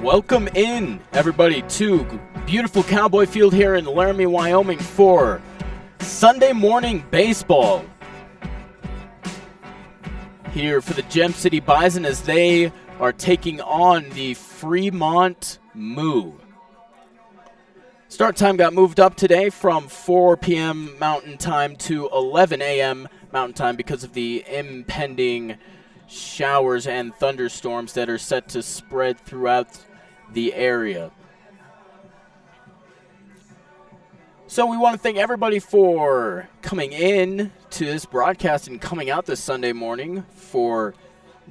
Welcome in, everybody, to beautiful Cowboy Field here in Laramie, Wyoming for Sunday morning baseball. Here for the Gem City Bison as they are taking on the Fremont Moo. Start time got moved up today from 4 p.m. Mountain Time to 11 a.m. Mountain Time because of the impending showers and thunderstorms that are set to spread throughout the area. So we want to thank everybody for coming in to this broadcast and coming out this Sunday morning for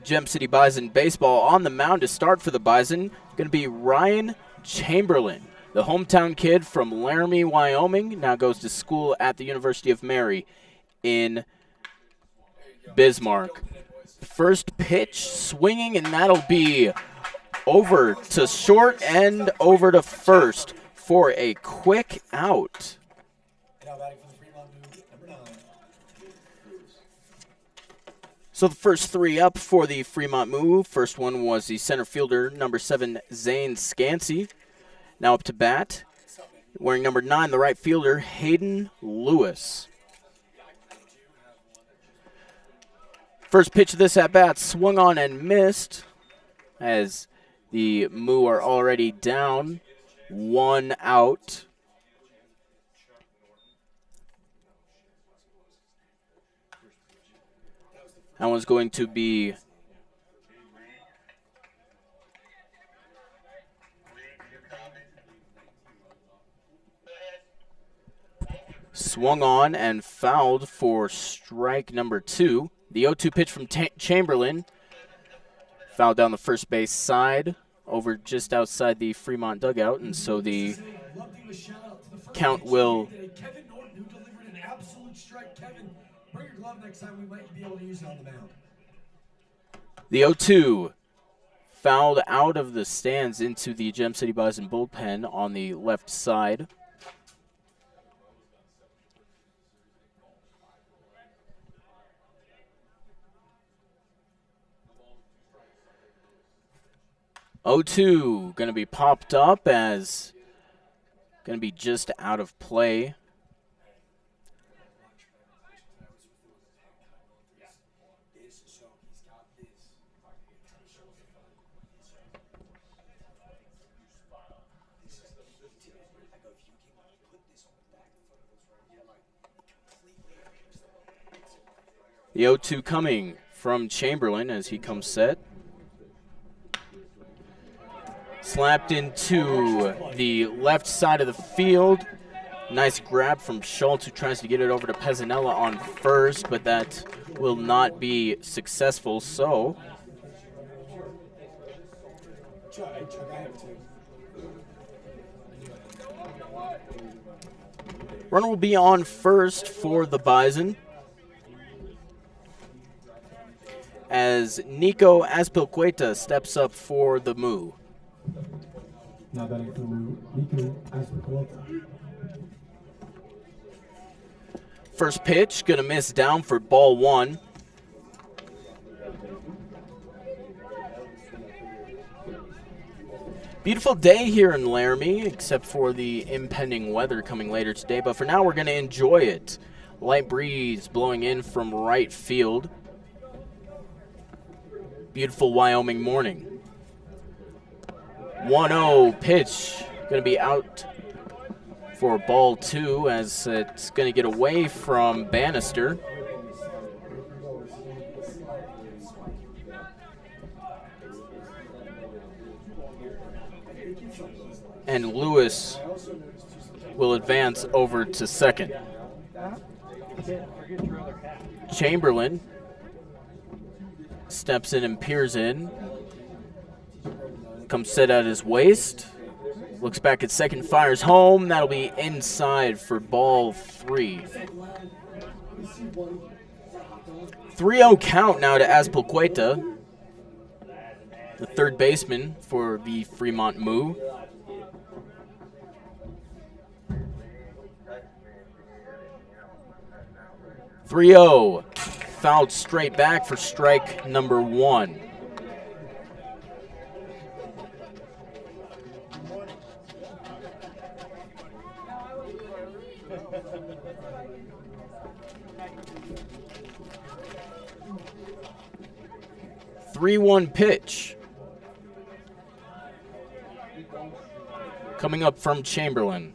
Gem City Bison baseball. On the mound to start for the Bison, going to be Ryan Chamberlain, the hometown kid from Laramie, Wyoming, now goes to school at the University of Mary in Bismarck. First pitch swinging, and that'll be over to short and over to first for a quick out. So the first three up for the Fremont Moo. First one was the center fielder, number 7, Zane Scansey. Now up to bat, wearing number 9, the right fielder, Hayden Lewis. First pitch of this at-bat swung on and missed as the Moo are already down 1 out. That one's going to be swung on and fouled for strike number 2. The 0-2 pitch from Chamberlain fouled down the first base side over just outside the Fremont dugout, and so the count will Kevin Norton, who delivered an absolute strike. Kevin, bring your glove next time. We might be able to use it on the mound. The 0-2 fouled out of the stands into the Gem City Bison bullpen on the left side. O2 going to be popped up as going to be just out of play. The 0-2 coming from Chamberlain as he comes set. Slapped into the left side of the field. Nice grab from Schultz, who tries to get it over to Pezzanella on first, but that will not be successful. So runner will be on first for the Bison as Nico Azpilicueta steps up for the Moo. Now batting for Nico Azpilicueta. First pitch, gonna miss down for ball 1. Beautiful day here in Laramie, except for the impending weather coming later today. But for now, we're gonna enjoy it. Light breeze blowing in from right field. Beautiful Wyoming morning. 1-0 pitch, going to be out for ball 2 as it's going to get away from Bannister. And Lewis will advance over to second. Chamberlain steps in and peers in. Comes set at his waist. Looks back at second, fires home. That'll be inside for ball 3. 3-0 count now to Azpilicueta, the third baseman for the Fremont Moo. .3-0, fouled straight back for strike number 1. Three-one pitch. Coming up from Chamberlain.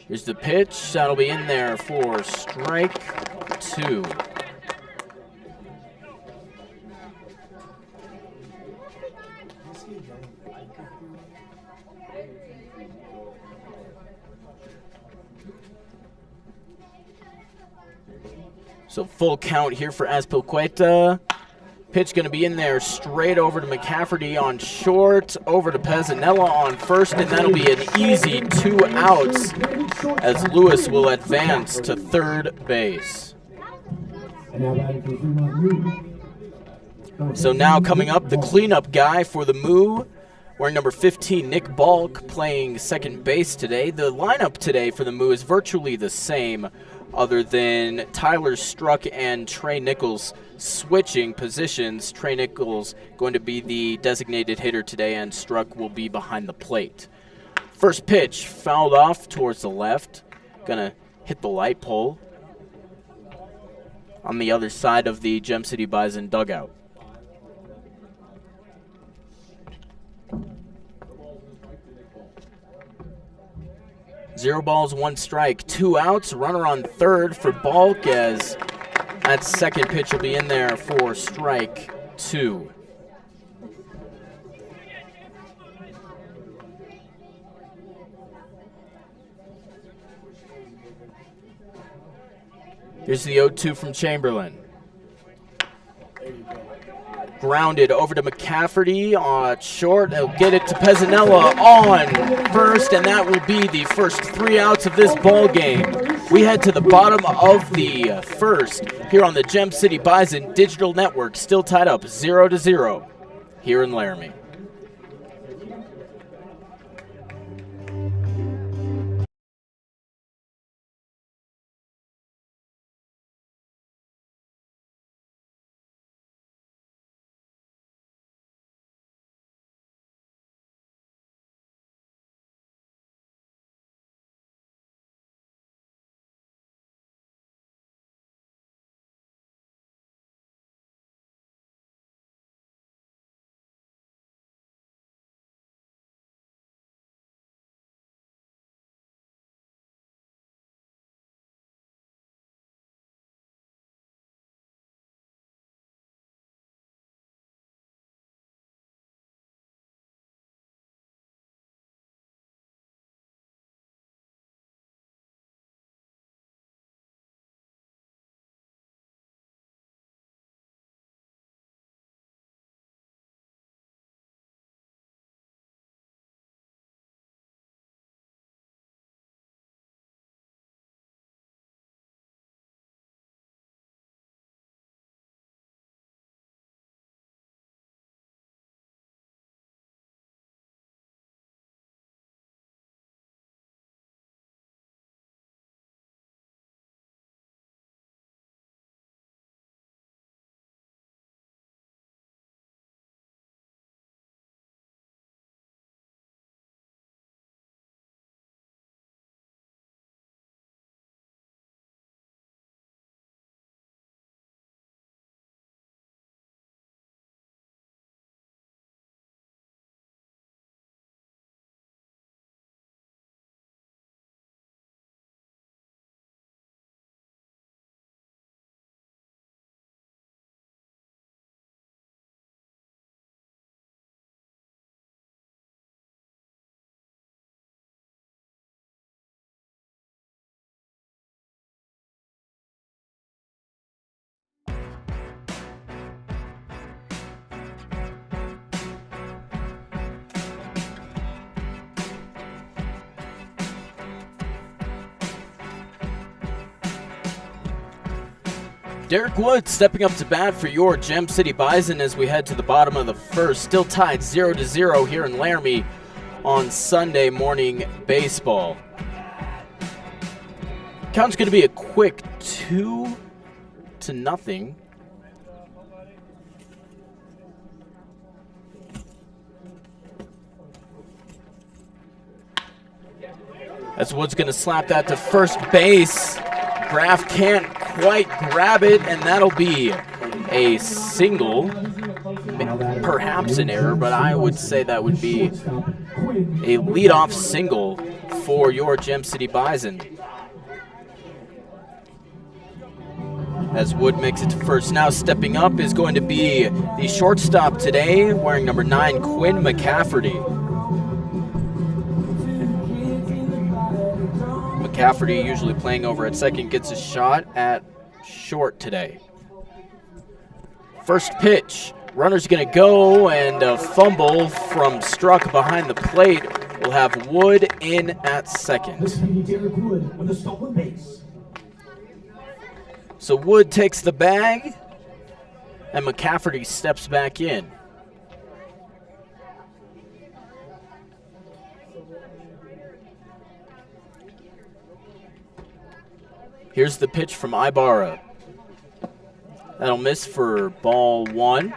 Here's the pitch. That'll be in there for strike 2. So full count here for Azpilicueta. Pitch going to be in there straight over to McCafferty on short, over to Pezzanella on first, and that'll be an easy 2 outs as Lewis will advance to third base. So now coming up, the cleanup guy for the Moo, wearing number 15, Nick Balk, playing second base today. The lineup today for the Moo is virtually the same, other than Tyler Struck and Trey Nichols switching positions. Trey Nichols going to be the designated hitter today, and Struck will be behind the plate. First pitch fouled off towards the left. Gonna hit the light pole on the other side of the Gem City Bison dugout. Zero balls, 1 strike, 2 outs. Runner on third for Balk, as that second pitch will be in there for strike 2. Here's the 0-2 from Chamberlain. Grounded over to McCafferty on short. They'll get it to Pezzanella on first, and that will be the first 3 outs of this ball game. We head to the bottom of the first here on the Gem City Bison Digital Network, still tied up 0-0 here in Laramie. Derek Wood stepping up to bat for your Gem City Bison as we head to the bottom of the first. Still tied 0-0 here in Laramie on Sunday morning baseball. Count's going to be a quick 2-0. As Wood's going to slap that to first base. Graff can't quite grab it, and that'll be a single. Perhaps an error, but I would say that would be a leadoff single for your Gem City Bison. As Wood makes it to first. Now stepping up is going to be the shortstop today, wearing number 9, Quinn McCafferty. McCafferty, usually playing over at second, gets a shot at short today. First pitch. Runner's going to go, and a fumble from Struck behind the plate will have Wood in at second. So Wood takes the bag, and McCafferty steps back in. Here's the pitch from Ibarra. That'll miss for ball 1.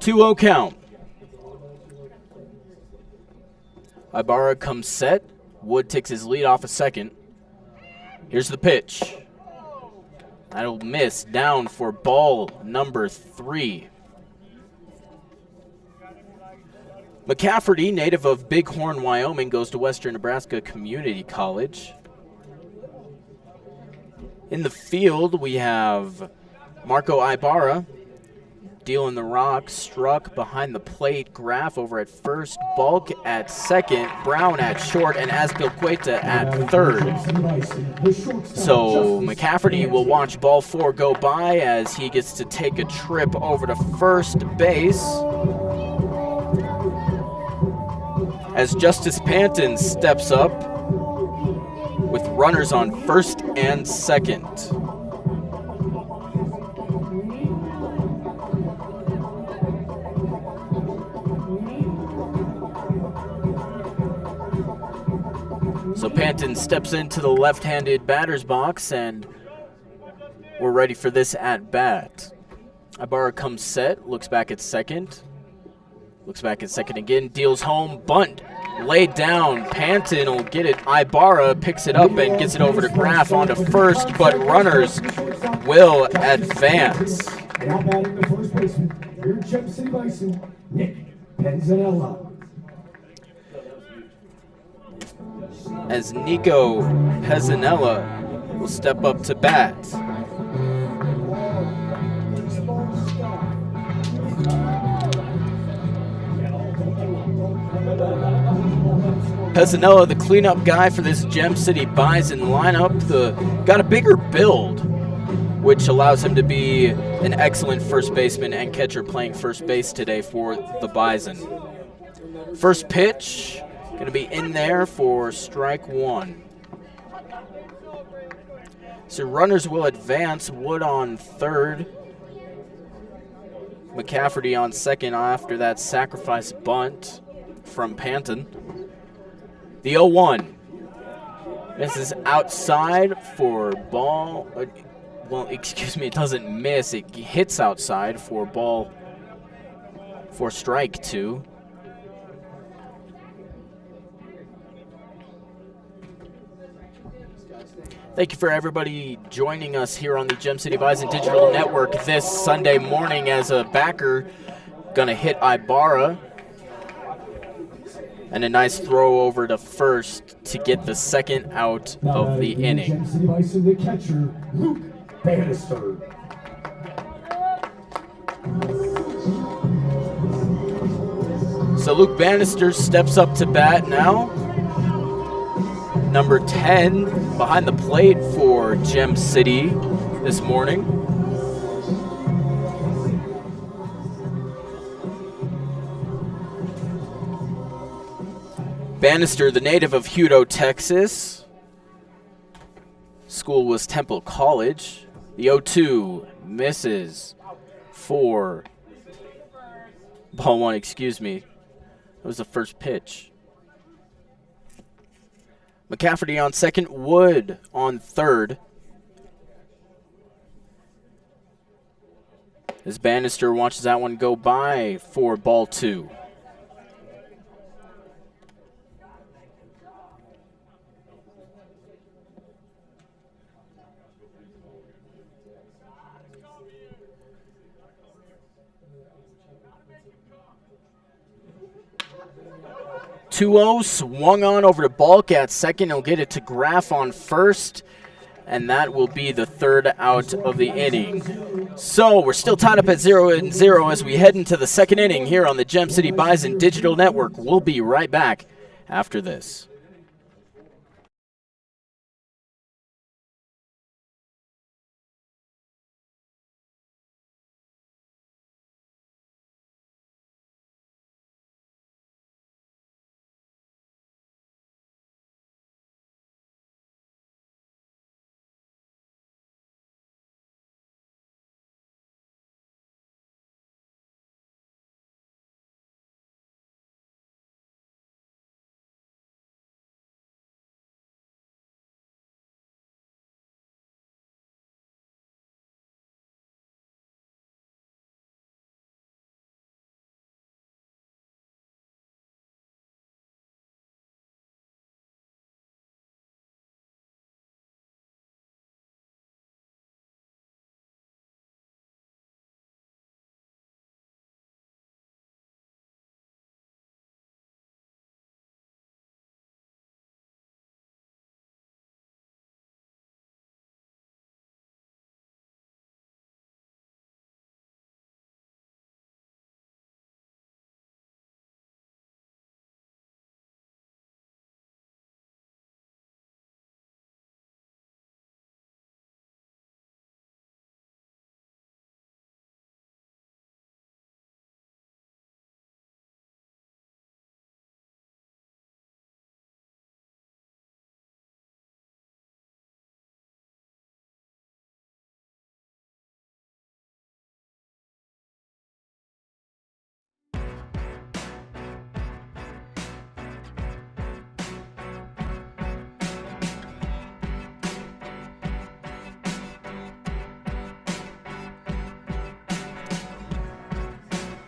Two-0 count. Ibarra comes set. Wood takes his lead off a second. Here's the pitch. That'll miss, down for ball number 3. McCafferty, native of Bighorn, Wyoming, goes to Western Nebraska Community College. In the field, we have Marco Ibarra dealing the rock. Struck behind the plate. Graff over at first. Bulk at second. Brown at short. And Azpilicueta at third. So McCafferty will watch ball 4 go by as he gets to take a trip over to first base. As Justice Panton steps up with runners on first and second. So Panton steps into the left-handed batter's box, and we're ready for this at-bat. Ibarra comes set, looks back at second. Looks back at second again, deals home, bunt, laid down. Panton will get it. Ibarra picks it up and gets it over to Graff onto first, but runners will advance. Now batting the first baseman, your Gem City Bison, Nick Penzanella. As Nico Pezzanella will step up to bat. Pezzanella, the cleanup guy for this Gem City Bison lineup, got a bigger build, which allows him to be an excellent first baseman and catcher playing first base today for the Bison. First pitch, going to be in there for strike 1. So runners will advance. Wood on third. McCafferty on second after that sacrifice bunt from Panton. The 0-1. This is outside for ball. Well, excuse me, it doesn't miss. It hits outside for ball for strike 2. Thank you for everybody joining us here on the Gem City Bison Digital Network this Sunday morning as a backer gonna hit Ibarra. And a nice throw over to first to get the second out of the inning. Gem City Bison, the catcher, Luke Bannister. So Luke Bannister steps up to bat now. Number 10 behind the plate for Gem City this morning. Bannister, the native of Hutto, Texas. School was Temple College. The 0-2 misses for ball 1, excuse me. That was the first pitch. McCafferty on second, Wood on third. as Bannister watches that one go by for ball 2. Swung on over to Balk at second. He'll get it to Graff on first, and that will be the third out of the inning. So we're still tied up at 0-0 as we head into the second inning here on the Gem City Bison Digital Network. We'll be right back after this.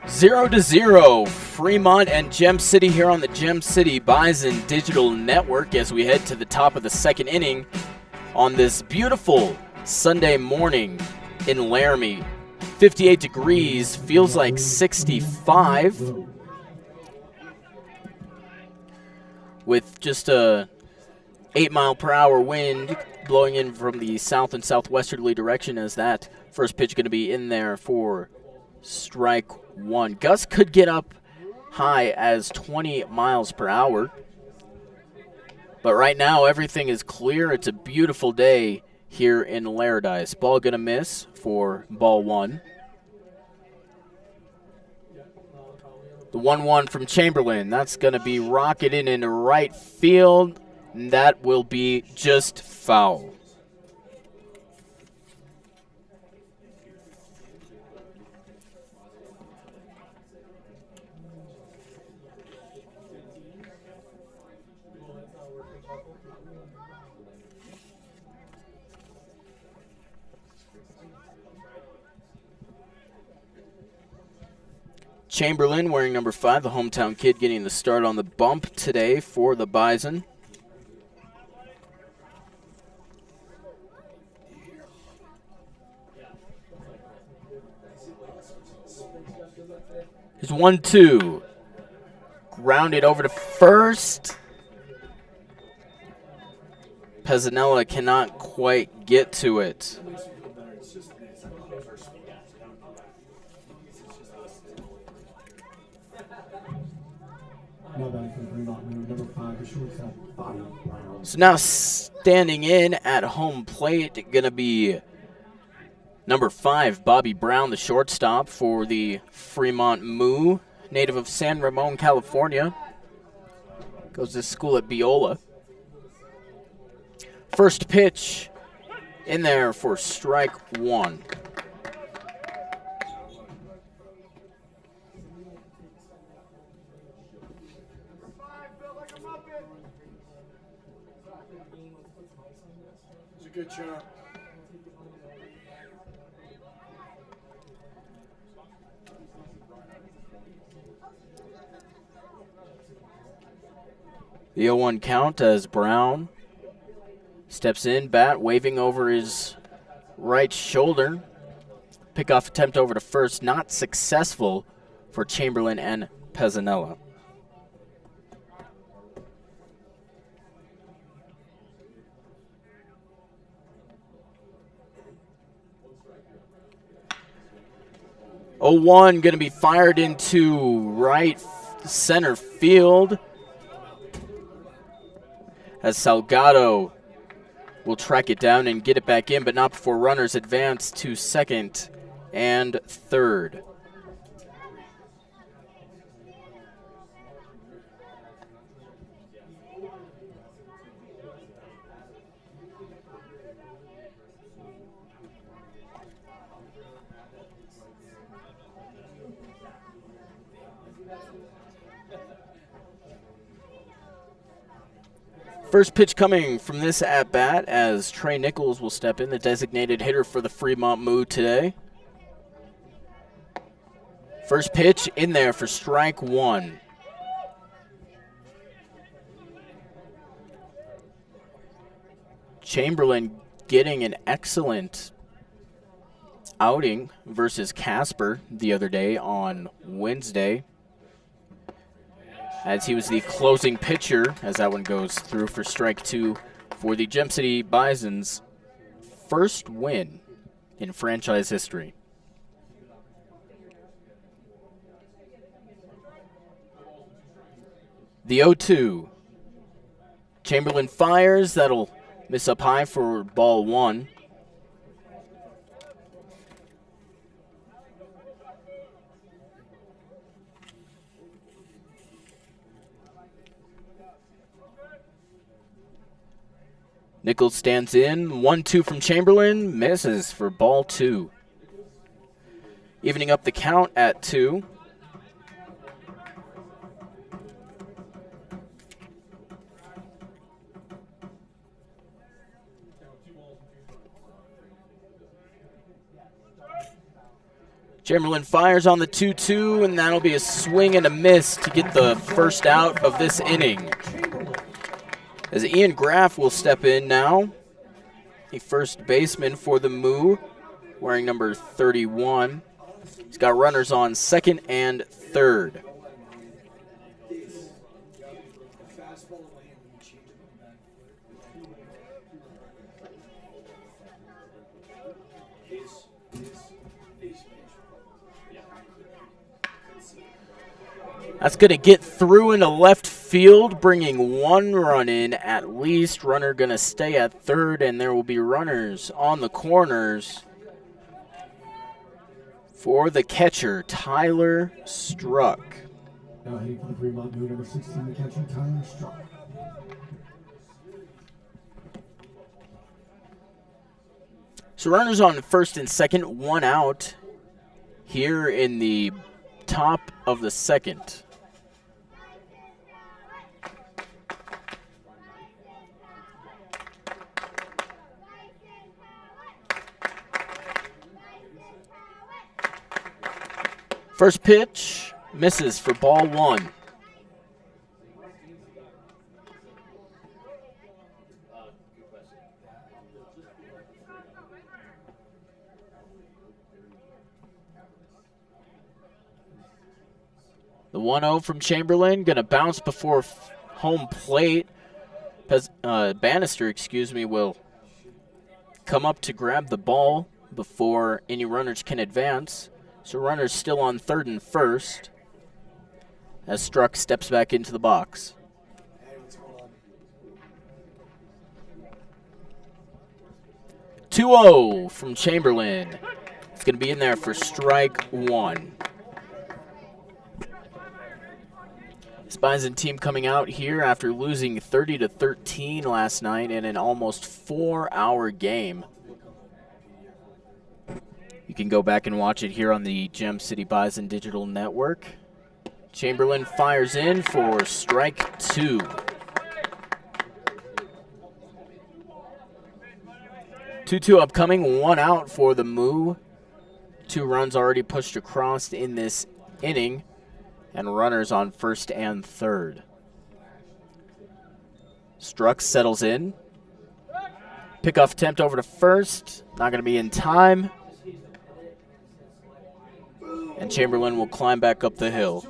Zero to zero, Fremont and Gem City here on the Gem City Bison Digital Network as we head to the top of the second inning on this beautiful Sunday morning in Laramie. 58 degrees, feels like 65. With just a 8-mile-per-hour wind blowing in from the south and southwesterly direction, as that first pitch going to be in there for strike 1. Gusts could get up high as 20 miles per hour. But right now, everything is clear. It's a beautiful day here in Laradice. Ball going to miss for ball 1. The 1-1 from Chamberlain. That's going to be rocketed into right field. And that will be just foul. Chamberlain wearing number 5, the hometown kid, getting the start on the bump today for the Bison. Here's 1-2. Grounded over to first. Pezzanella cannot quite get to it. So now standing in at home plate, going to be number 5, Bobby Brown, the shortstop for the Fremont Moo, native of San Ramon, California. Goes to school at Biola. First pitch in there for strike 1. It's a good shot. The 0-1 count as Brown steps in, bat waving over his right shoulder. Pickoff attempt over to first, not successful for Chamberlain and Pezzanella. Oh, 1 going to be fired into right center field as Salgado will track it down and get it back in, but not before runners advance to second and third. First pitch coming from this at-bat as Trey Nichols will step in, the designated hitter for the Fremont Moo today. First pitch in there for strike 1. Chamberlain getting an excellent outing versus Casper the other day on Wednesday, as he was the closing pitcher, as that one goes through for strike 2 for the Gem City Bison's first win in franchise history. The 0-2. Chamberlain fires. That'll miss up high for ball 1. Nichols stands in. 1-2 from Chamberlain. Misses for ball 2. Evening up the count at 2. Chamberlain fires on the 2-2, and that'll be a swing and a miss to get the first out of this inning. As Ian Graff will step in now, the first baseman for the Moo, wearing number 31. He's got runners on second and third. That's going to get through into left field, bringing 1 run in at least. Runner going to stay at third, and there will be runners on the corners for the catcher, Tyler Struck. Now hitting for the Fremont Moo, number 16, the catcher, Tyler Struck. So runners on first and second, 1 out here in the top of the second. First pitch misses for ball 1. The 1-0 from Chamberlain, going to bounce before home plate. Bannister, will come up to grab the ball before any runners can advance. So runners still on third and first as Struck steps back into the box. 2-0 from Chamberlain. It's going to be in there for strike 1. This Bison team coming out here after losing 30-13 last night in an almost 4-hour game. You can go back and watch it here on the Gem City Bison Digital Network. Chamberlain fires in for strike 2. Two upcoming, 1 out for the Moo. 2 runs already pushed across in this inning, and runners on first and third. Struck settles in. Pickoff attempt over to first. Not going to be in time. And Chamberlain will climb back up the hill.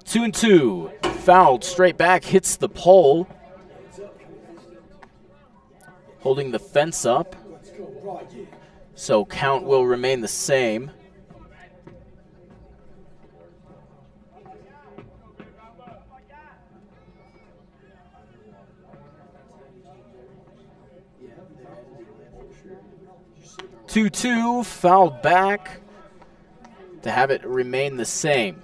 2-2. Fouled straight back, hits the pole. Holding the fence up. So count will remain the same. Two, fouled back to have it remain the same.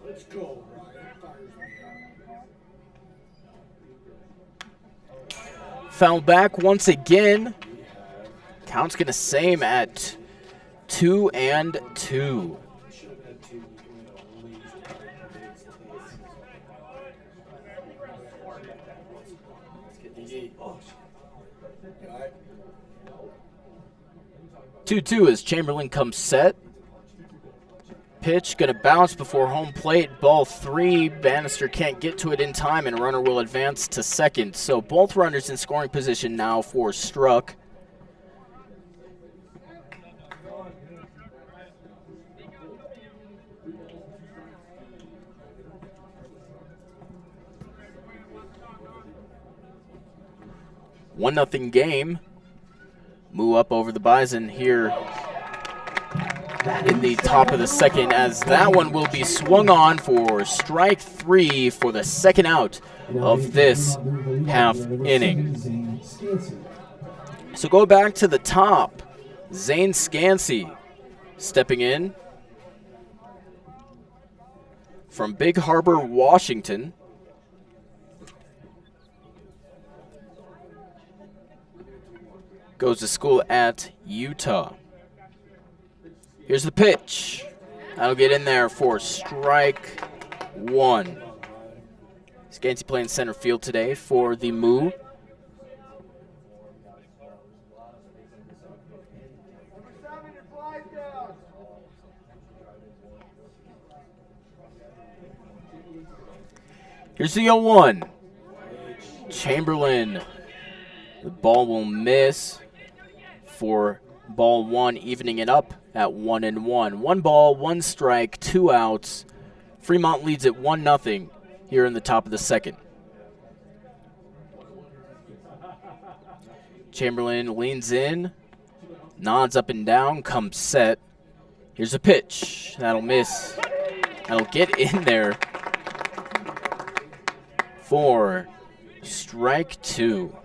Let's go, Ryan. Fouled back once again. Count's going to same at 2-2. Two as Chamberlain comes set. Pitch going to bounce before home plate. Ball 3. Bannister can't get to it in time, and runner will advance to second. So both runners in scoring position now for Struck. One nothing game. Move up over the Bison here in the top of the second, as that one will be swung on for strike 3 for the second out of this half inning. So go back to the top. Zane Scansey stepping in from Big Harbor, Washington. Goes to school at Utah. Here's the pitch. That'll get in there for strike 1. Scansey playing center field today for the Moo. Here's the 0-1. Chamberlain. The ball will miss for ball 1, evening it up at 1-1. 1 ball, 1 strike, 2 outs. Fremont leads at 1-0 here in the top of the second. Chamberlain leans in, nods up and down, comes set. Here's a pitch. That'll miss. That'll get in there for strike 2.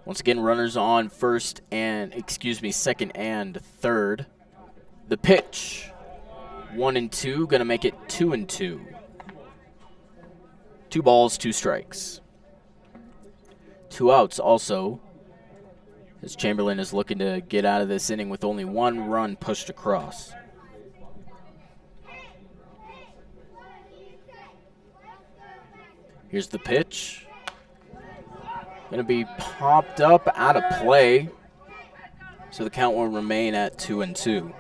Once again, runners on second and third. The pitch, 1-2, gonna make it 2-2. 2 balls, 2 strikes. 2 outs also, as Chamberlain is looking to get out of this inning with only 1 run pushed across. Here's the pitch. Going to be popped up out of play, so the count will remain at 2-2.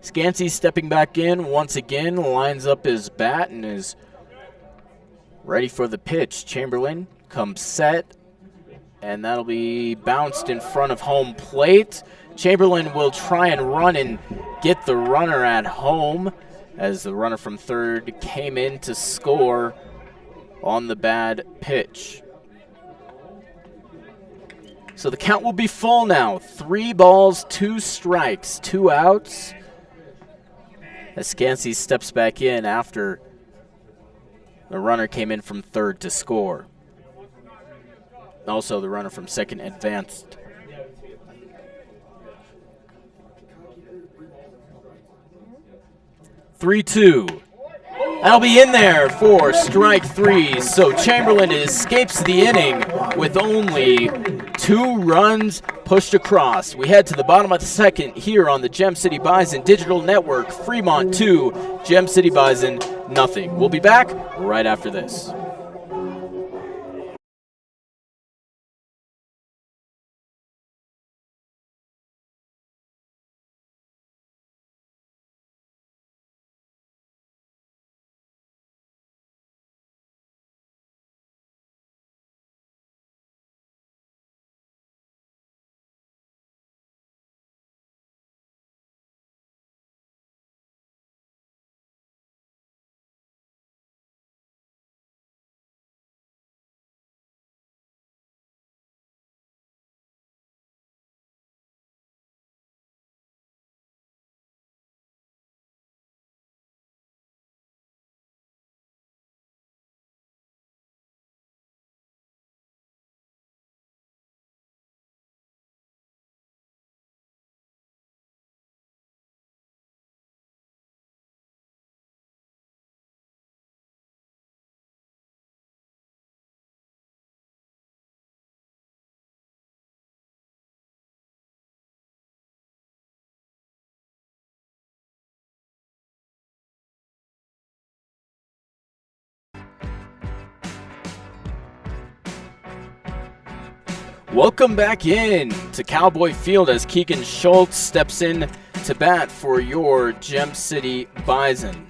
Scansey stepping back in once again, lines up his bat and is ready for the pitch. Chamberlain comes set, and that'll be bounced in front of home plate. Chamberlain will try and run and get the runner at home, as the runner from third came in to score on the bad pitch. So the count will be full now. 3 balls, 2 strikes, 2 outs, as Scansey steps back in after the runner came in from third to score. Also, the runner from second advanced. 3-2. That'll be in there for strike 3. So Chamberlain escapes the inning with only 2 runs pushed across. We head to the bottom of the second here on the Gem City Bison Digital Network. Fremont 2, Gem City Bison nothing. We'll be back right after this. Welcome back in to Cowboy Field as Keegan Schultz steps in to bat for your Gem City Bison.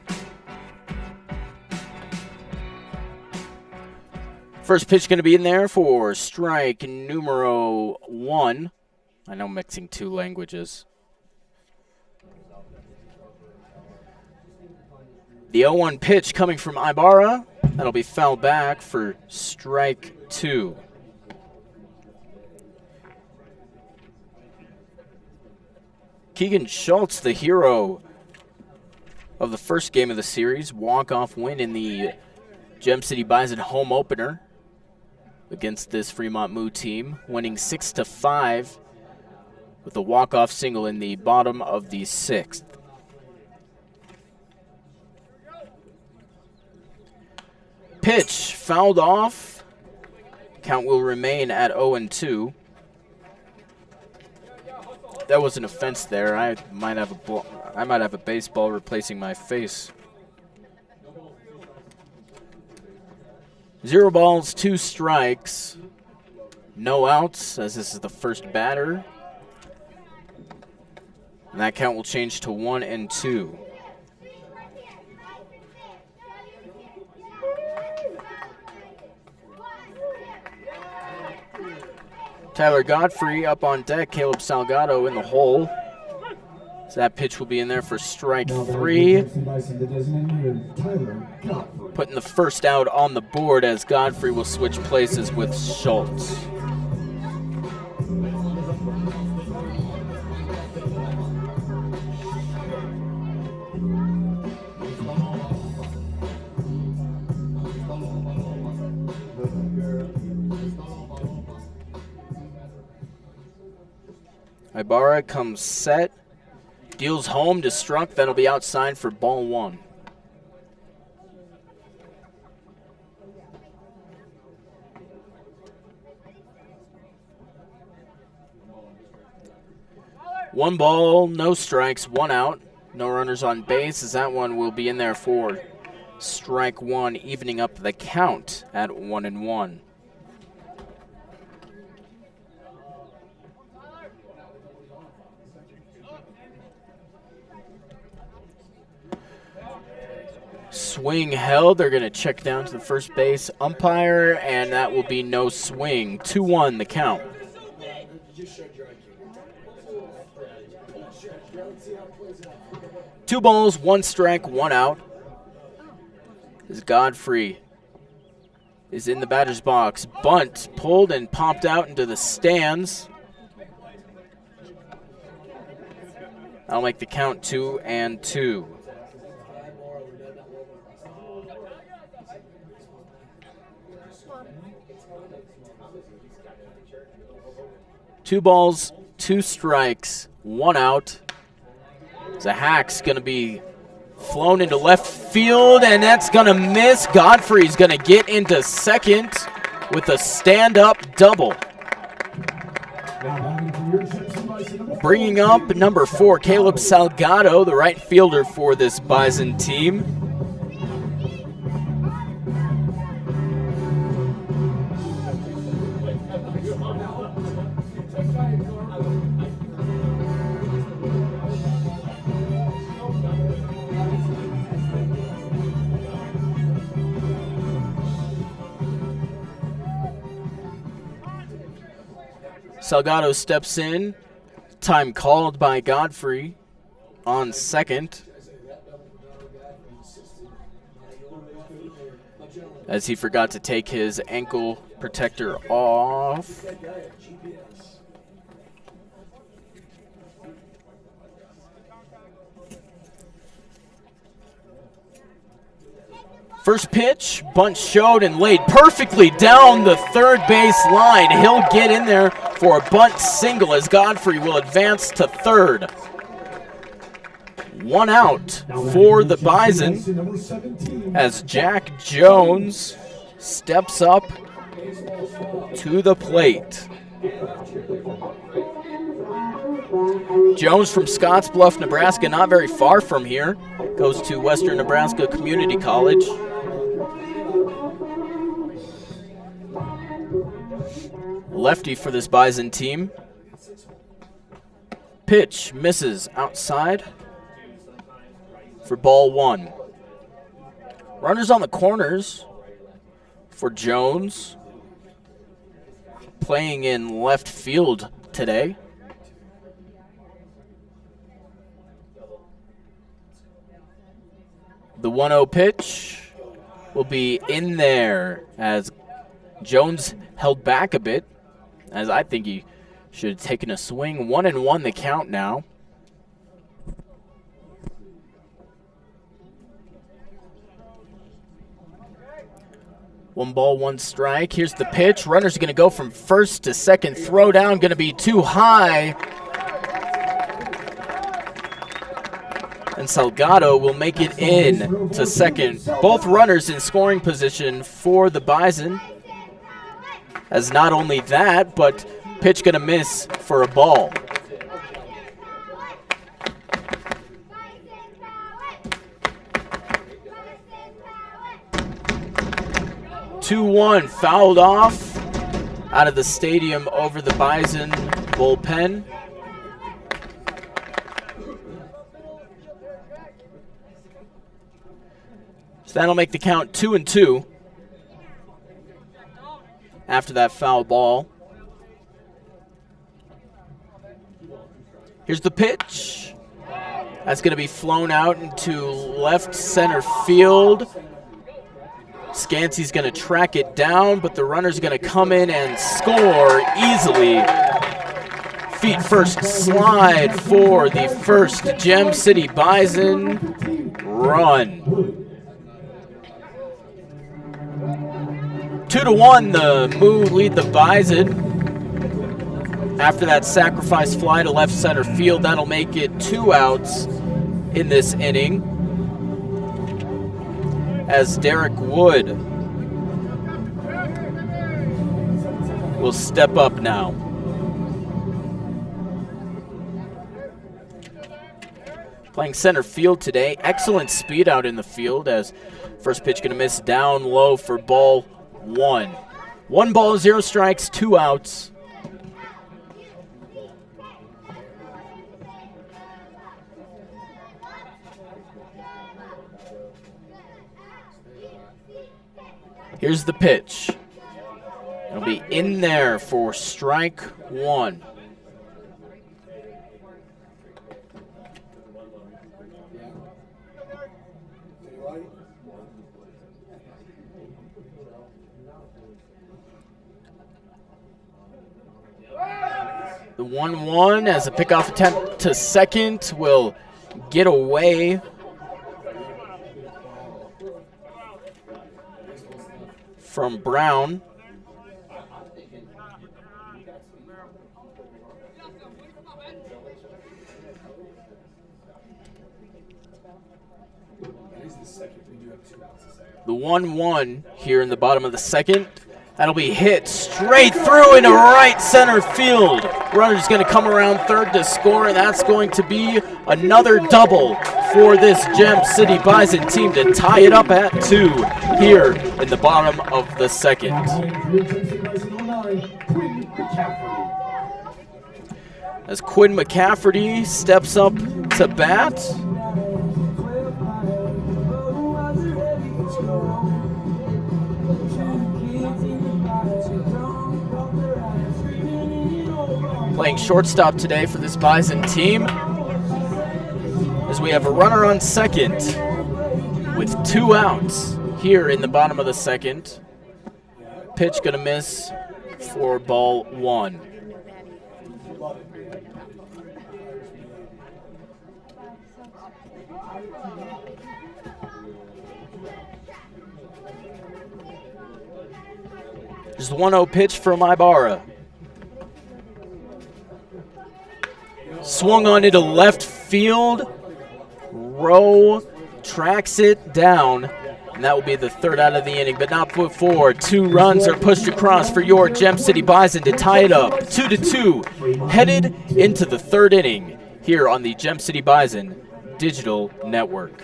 First pitch going to be in there for strike numero 1. I know, mixing 2 languages. The 0-1 pitch coming from Ibarra. That'll be fouled back for strike 2. Keegan Schultz, the hero of the first game of the series, walk-off win in the Gem City Bison home opener against this Fremont Moo team, winning 6-5 with a walk-off single in the bottom of the 6th. Pitch fouled off. Count will remain at 0-2. That was an offense there. I might have a baseball replacing my face. 0 balls, 2 strikes, no outs, as this is the first batter. And that count will change to 1-2. Tyler Godfrey up on deck. Caleb Salgado in the hole. So that pitch will be in there for strike 3. Putting the first out on the board as Godfrey will switch places with Schultz. Ibarra comes set, deals home to Struck. That'll be outside for ball 1. One ball, no strikes, 1 out. No runners on base, as that one will be in there for strike 1, evening up the count at 1-1. Swing held. They're going to check down to the first base umpire, and that will be no swing. 2-1 the count. 2 balls, 1 strike, 1 out. As Godfrey is in the batter's box. Bunt pulled and popped out into the stands. That'll make the count 2-2. Two balls, 2 strikes, 1 out. The hack's going to be Flown into left field, and that's going to miss. Godfrey's going to get into second with a stand-up double. Bringing up number 4, Caleb Salgado, the right fielder for this Bison team. Salgado steps in. Time called by Godfrey on second, as he forgot to take his ankle protector off. First pitch, bunt showed and laid perfectly down the third base line. He'll get in there for a bunt single as Godfrey will advance to third. 1 out for the Bison as Jack Jones steps up to the plate. Jones from Scottsbluff, Nebraska, not very far from here. Goes to Western Nebraska Community College. Lefty for this Bison team. Pitch misses outside for ball 1. Runners on the corners for Jones. Playing in left field today. The 1-0 pitch will be in there as Jones held back a bit, as I think he should have taken a swing. 1-1 the count now. One ball, one strike. Here's the pitch. Runners are going to go from first to second. Throw down going to be too high. And Salgado will make it in to second. Both runners in scoring position for the Bison. As not only that, but pitch going to miss for a ball. Two-1 fouled off out of the stadium over the Bison bullpen. So that'll make the count 2-2 after that foul ball. Here's the pitch. That's going to be flown out into left center field. Scancy's going to track it down, but the runner's going to come in and score easily. Feet first slide for the first Gem City Bison run. 2-1, the Moo lead the Bison. After that sacrifice fly to left center field, that'll make it 2 outs in this inning. As Derek Wood will step up now. Playing center field today. Excellent speed out in the field as first pitch going to miss down low for ball 1. 1 ball, 0 strikes, 2 outs. Here's the pitch. It'll be in there for strike 1. The 1-1 as a pickoff attempt to second will get away from Brown. The 1-1 here in the bottom of the second. That'll be hit straight through into right center field. Runner's going to come around third to score, and that's going to be another double for this Gem City Bison team to tie it up at 2 here in the bottom of the second. As Quinn McCafferty steps up to bat. Playing shortstop today for this Bison team, as we have a runner on second with 2 outs here in the bottom of the second. Pitch gonna miss for ball 1. Just 1-0 pitch from Ibarra. Swung on into left field. Rowe tracks it down, and that will be the 3rd out of the inning, but not before 2 runs are pushed across for your Gem City Bison to tie it up 2-2, headed into the 3rd inning here on the Gem City Bison Digital Network.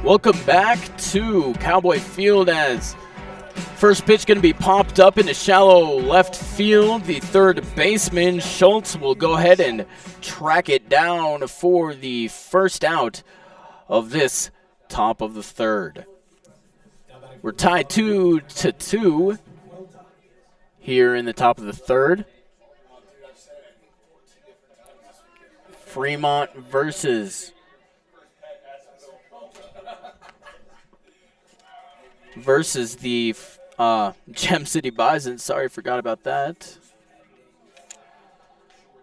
Welcome back to Cowboy Field, as first pitch going to be popped up into shallow left field. The 3rd baseman, Schultz, will go ahead and track it down for the 1st out of this top of the 3rd. We're tied 2-2 here in the top of the 3rd. Fremont versus the Gem City Bison. Sorry, forgot about that.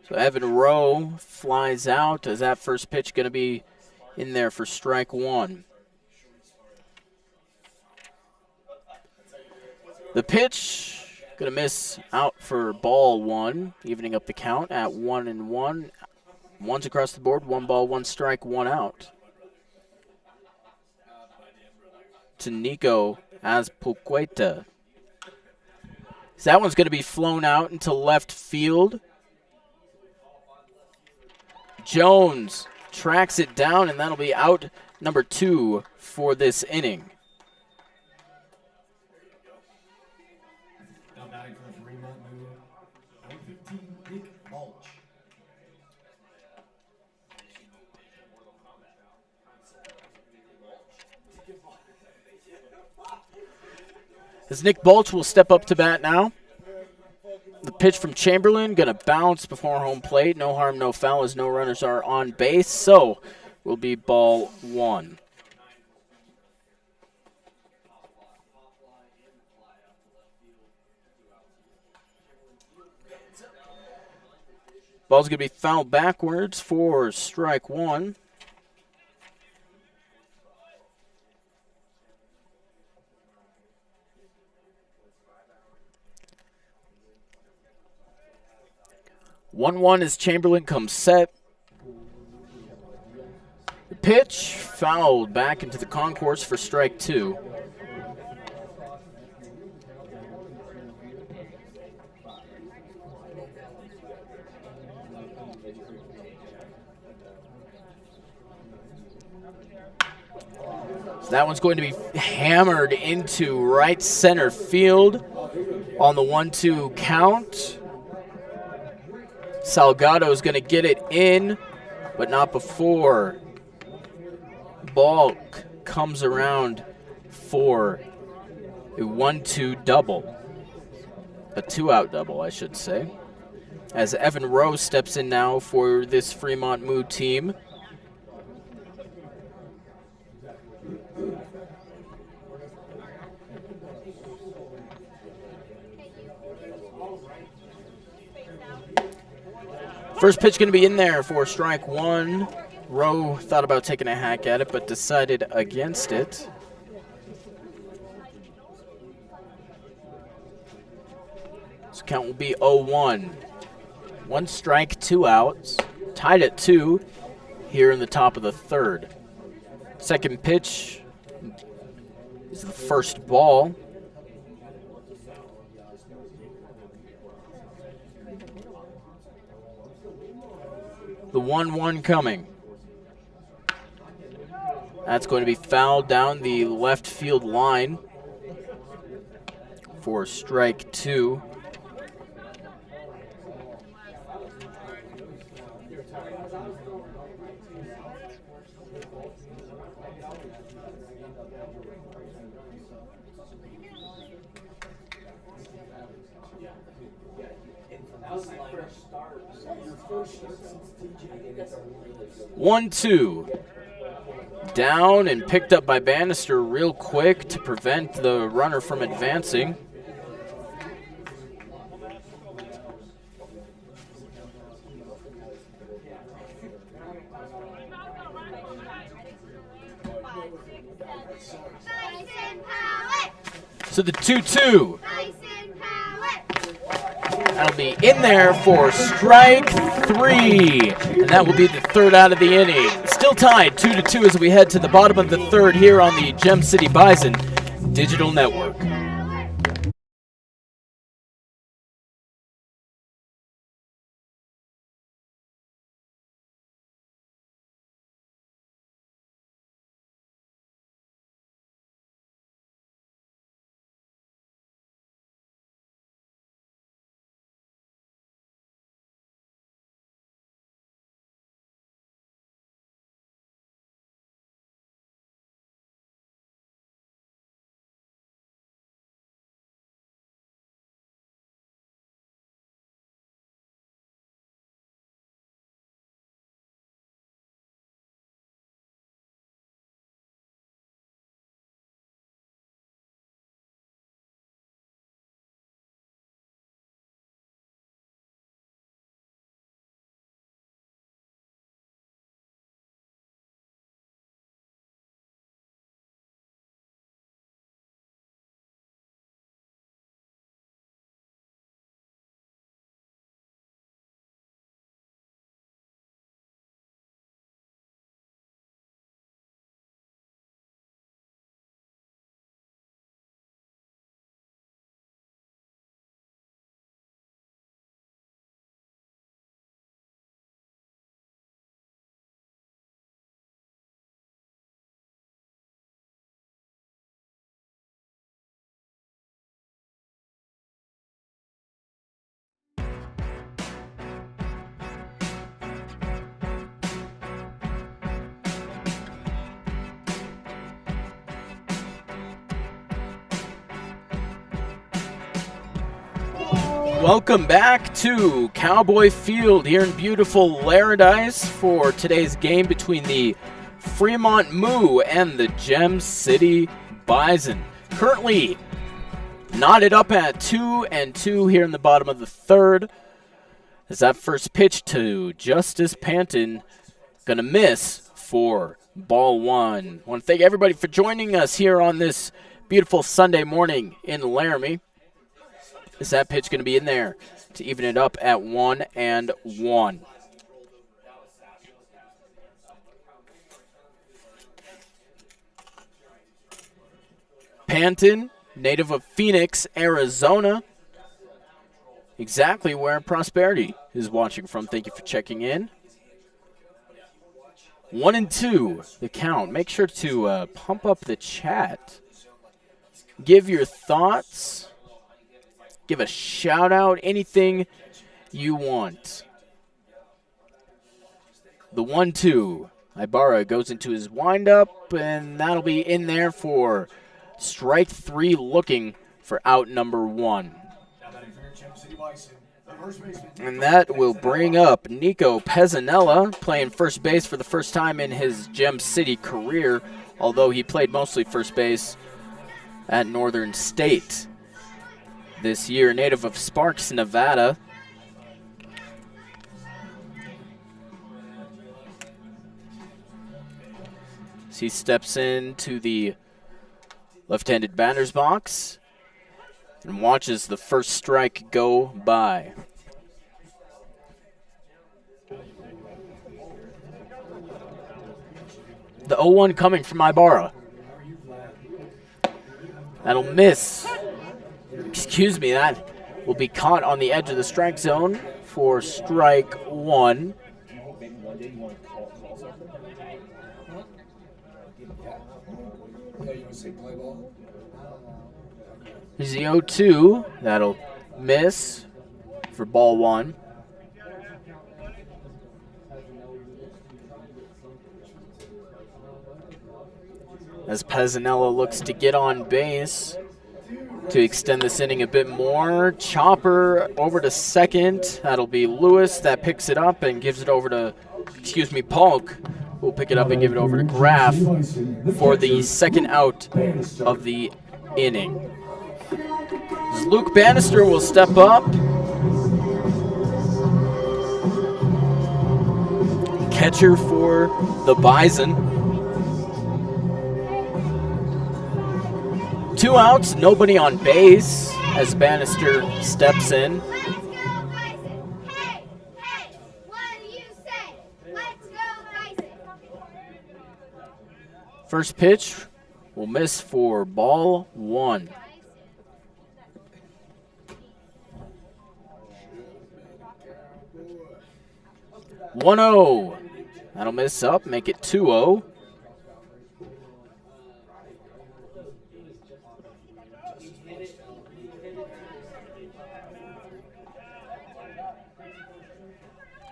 So Evan Rowe flies out, as that first pitch going to be in there for strike 1. The pitch going to miss out for ball 1, evening up the count at 1-1. One's across the board, 1 ball, 1 strike, 1 out. To Nico Azpilicueta. So that one's going to be flown out into left field. Jones tracks it down, and that'll be out number 2 for this inning. Now batting for the Fremont move, number 15, Nick Balch. As Nick Balch will step up to bat now. The pitch from Chamberlain going to bounce before home plate. No harm, no foul, as no runners are on base. So will be ball 1. Ball's going to be fouled backwards for strike one. One as Chamberlain comes set. The pitch fouled back into the concourse for strike two. That one's going to be hammered into right center field on the 1-2 count. Salgado's going to get it in, but not before ball comes around for a 1-2 double. A 2-out double, I should say. As Evan Rowe steps in now for this Fremont Moo team. First pitch going to be in there for strike one. Rowe thought about taking a hack at it, but decided against it. So count will be 0-1. 1 strike, 2 outs. Tied at 2 here in the top of the third. Second pitch is the first ball. The 1-1 coming. That's going to be fouled down the left field line for strike two. One, two. Down and picked up by Bannister real quick to prevent the runner from advancing. So the 2-2. That'll be in there for strike three. And that will be the third out of the inning. Still tied 2-2 as we head to the bottom of the third here on the Gem City Bison Digital Network. Welcome back to Cowboy Field here in beautiful Laradice for today's game between the Fremont Moo and the Gem City Bison. Currently knotted up at 2-2 here in the bottom of the third. As that first pitch to Justice Panton, gonna miss for ball one. Want to thank everybody for joining us here on this beautiful Sunday morning in Laramie. Is that pitch gonna be in there to even it up at 1-1? Panton, native of Phoenix, Arizona. Exactly where Prosperity is watching from. Thank you for checking in. 1-2, the count. Make sure to pump up the chat. Give your thoughts. Give a shout out. Anything you want. The 1-2. Ibarra goes into his windup, and that'll be in there for strike three, looking for out number one. And that will bring up Nico Pezzanella, playing first base for the first time in his Gem City career, although he played mostly first base at Northern State this year. Native of Sparks, Nevada. As he steps into the left-handed batter's box and watches the first strike go by. The 0-1 coming from Ibarra. That'll miss. Excuse me, that will be caught on the edge of the strike zone for strike one. Here's the 0-2. That'll miss for ball one. As Pezzanella looks to get on base to extend this inning a bit more. Chopper over to second. That'll be Lewis that picks it up and gives it over to, Polk. We'll pick it up and give it over to Graff for the second out of the inning. Luke Bannister will step up. Catcher for the Bison. 2 outs, nobody on base as Bannister steps in. First pitch will miss for ball one. One 0. That'll miss up, make it 2-0.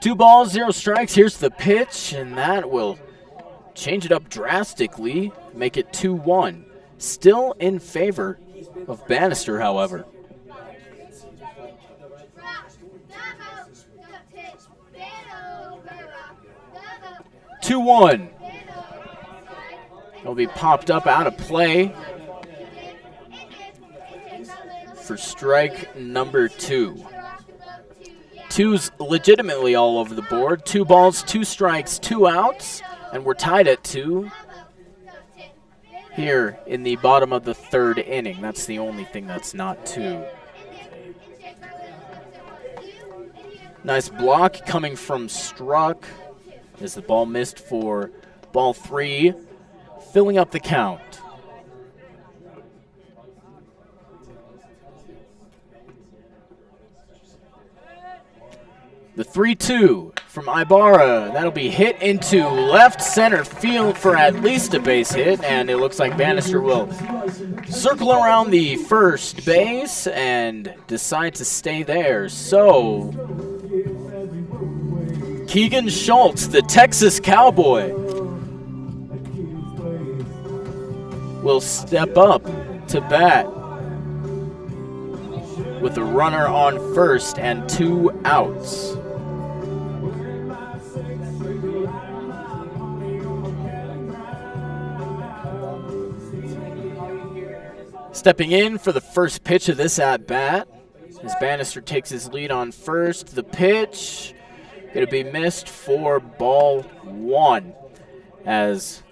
Two balls, 0 strikes. Here's the pitch, and that will change it up drastically, make it 2-1. Still in favor of Bannister, however. Two 1. It'll be popped up out of play for strike number 2. Two's legitimately all over the board. 2 balls, 2 strikes, 2 outs, and we're tied at 2 here in the bottom of the third inning. That's the only thing that's not 2. Nice block coming from Struck as the ball missed for ball 3, filling up the count. The 3-2 from Ibarra. That'll be hit into left center field for at least a base hit, and it looks like Bannister will circle around the first base and decide to stay there. So, Keegan Schultz, the Texas Cowboy, will step up to bat with a runner on first and 2 outs. Stepping in for the first pitch of this at-bat As Bannister takes his lead on first. The pitch going to be missed for ball 1 as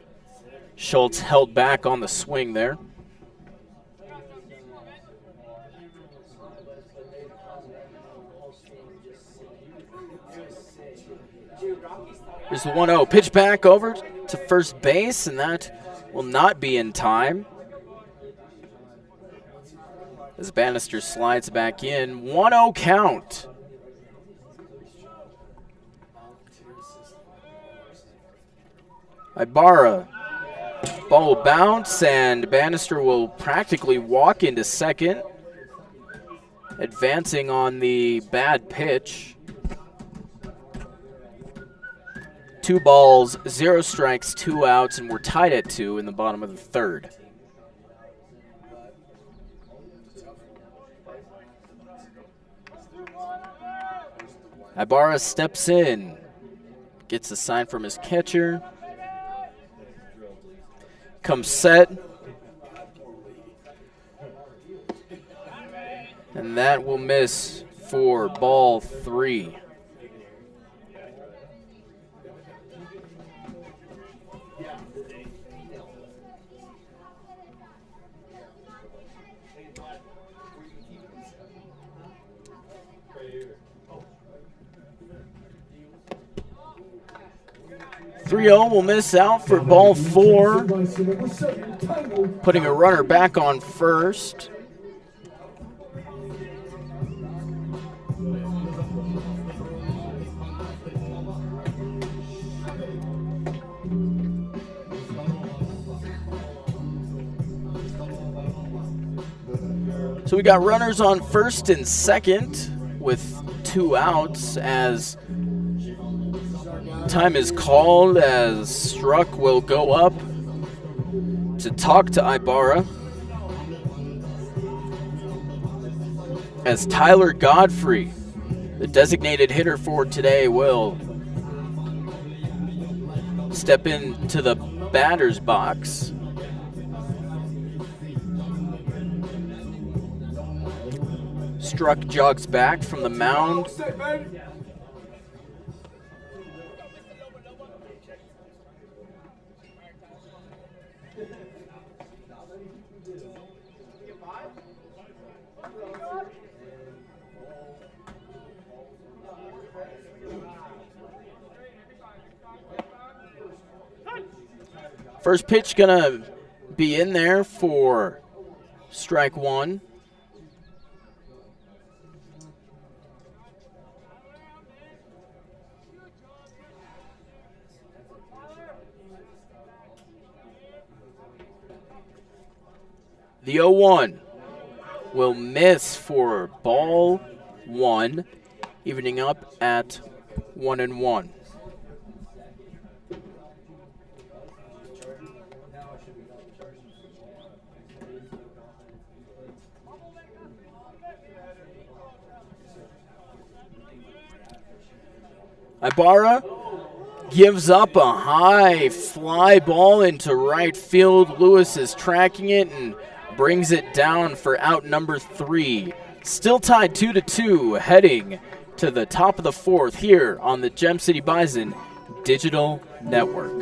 Schultz held back on the swing there. Here's the 1-0. Pitch back over to first base, and that will not be in time. As Bannister slides back in. 1-0 count. Ibarra. Ball will bounce, and Bannister will practically walk into second, advancing on the bad pitch. 2 balls, 0 strikes, 2 outs, and we're tied at 2 in the bottom of the third. Ibarra steps in, gets a sign from his catcher, comes set, and that will miss for ball 3. .3-0 will miss out for ball 4, putting a runner back on first. So we got runners on first and second with 2 outs as time is called, as Struck will go up to talk to Ibarra. As Tyler Godfrey, the designated hitter for today, will step into the batter's box. Struck jogs back from the mound. First pitch gonna be in there for strike 1. The 0-1 will miss for ball 1, evening up at 1-1. Ibarra gives up a high fly ball into right field. Lewis is tracking it and brings it down for out number 3. Still tied 2-2, heading to the top of the 4th here on the Gem City Bison Digital Network.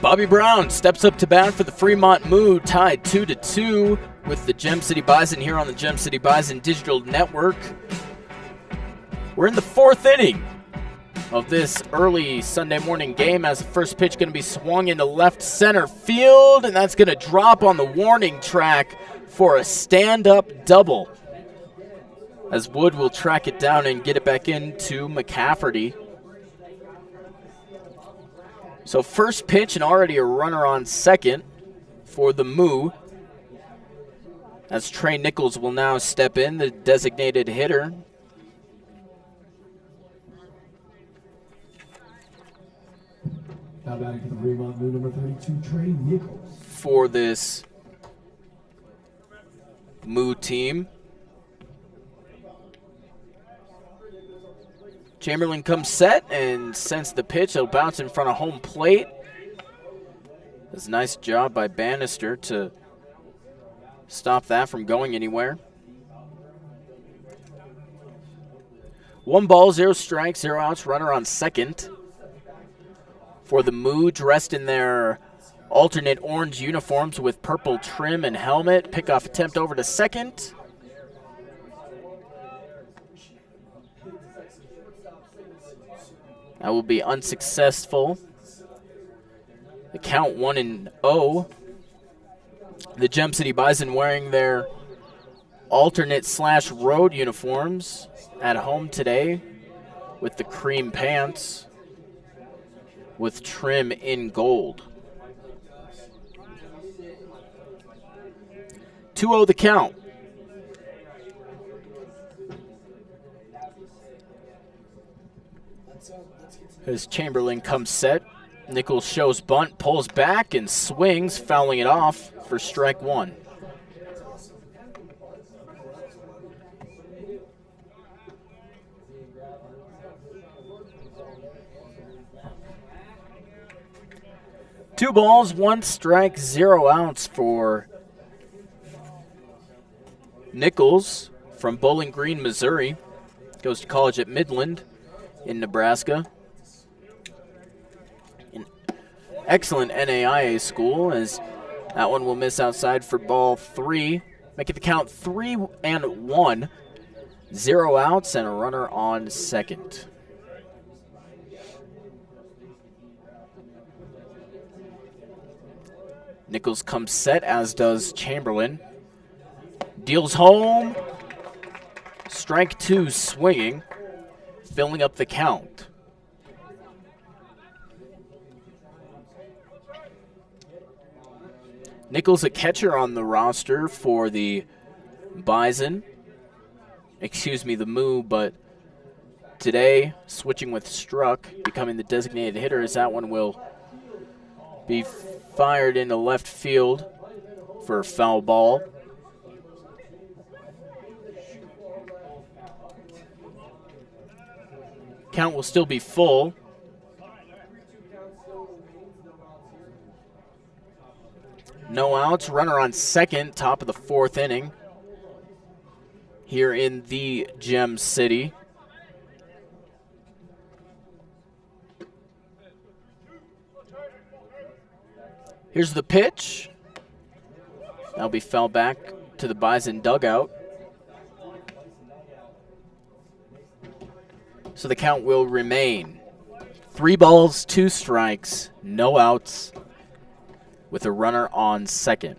Bobby Brown steps up to bat for the Fremont Moo, tied 2-2 with the Gem City Bison here on the Gem City Bison Digital Network. We're in the 4th inning of this early Sunday morning game as the first pitch going to be swung into left center field, and that's going to drop on the warning track for a stand-up double, as Wood will track it down and get it back into McCafferty. So first pitch and already a runner on second for the Moo, as Trey Nichols will now step in, the designated hitter. Now batting for the Fremont Moo, number 32, Trey Nichols. For this Moo team. Chamberlain comes set and sends the pitch. It'll bounce in front of home plate. It's a nice job by Bannister to stop that from going anywhere. 1 ball, 0 strikes, 0 outs, runner on second. For the Moo, dressed in their alternate orange uniforms with purple trim and helmet. Pickoff attempt over to second. That will be unsuccessful. The count 1-0. The Gem City Bison wearing their alternate/road uniforms at home today with the cream pants with trim in gold. 2-0 the count. As Chamberlain comes set, Nichols shows bunt, pulls back and swings, fouling it off for strike 1. Two balls, 1 strike, 0 outs for Nichols from Bowling Green, Missouri. Goes to college at Midland in Nebraska. An excellent NAIA school, as that one will miss outside for ball 3. Make it the count 3-1. 0 outs and a runner on second. Nichols comes set, as does Chamberlain. Deals home. Strike 2 swinging, filling up the count. Nichols, a catcher on the roster for the Bison. The Moo, but today switching with Struck, becoming the designated hitter, as that one will be fired into left field for a foul ball. Count will still be full. No outs, runner on second, top of the 4th inning here in the Gem City. Here's the pitch. That'll be fouled back to the Bison dugout. So the count will remain 3 balls, 2 strikes, no outs, with a runner on second.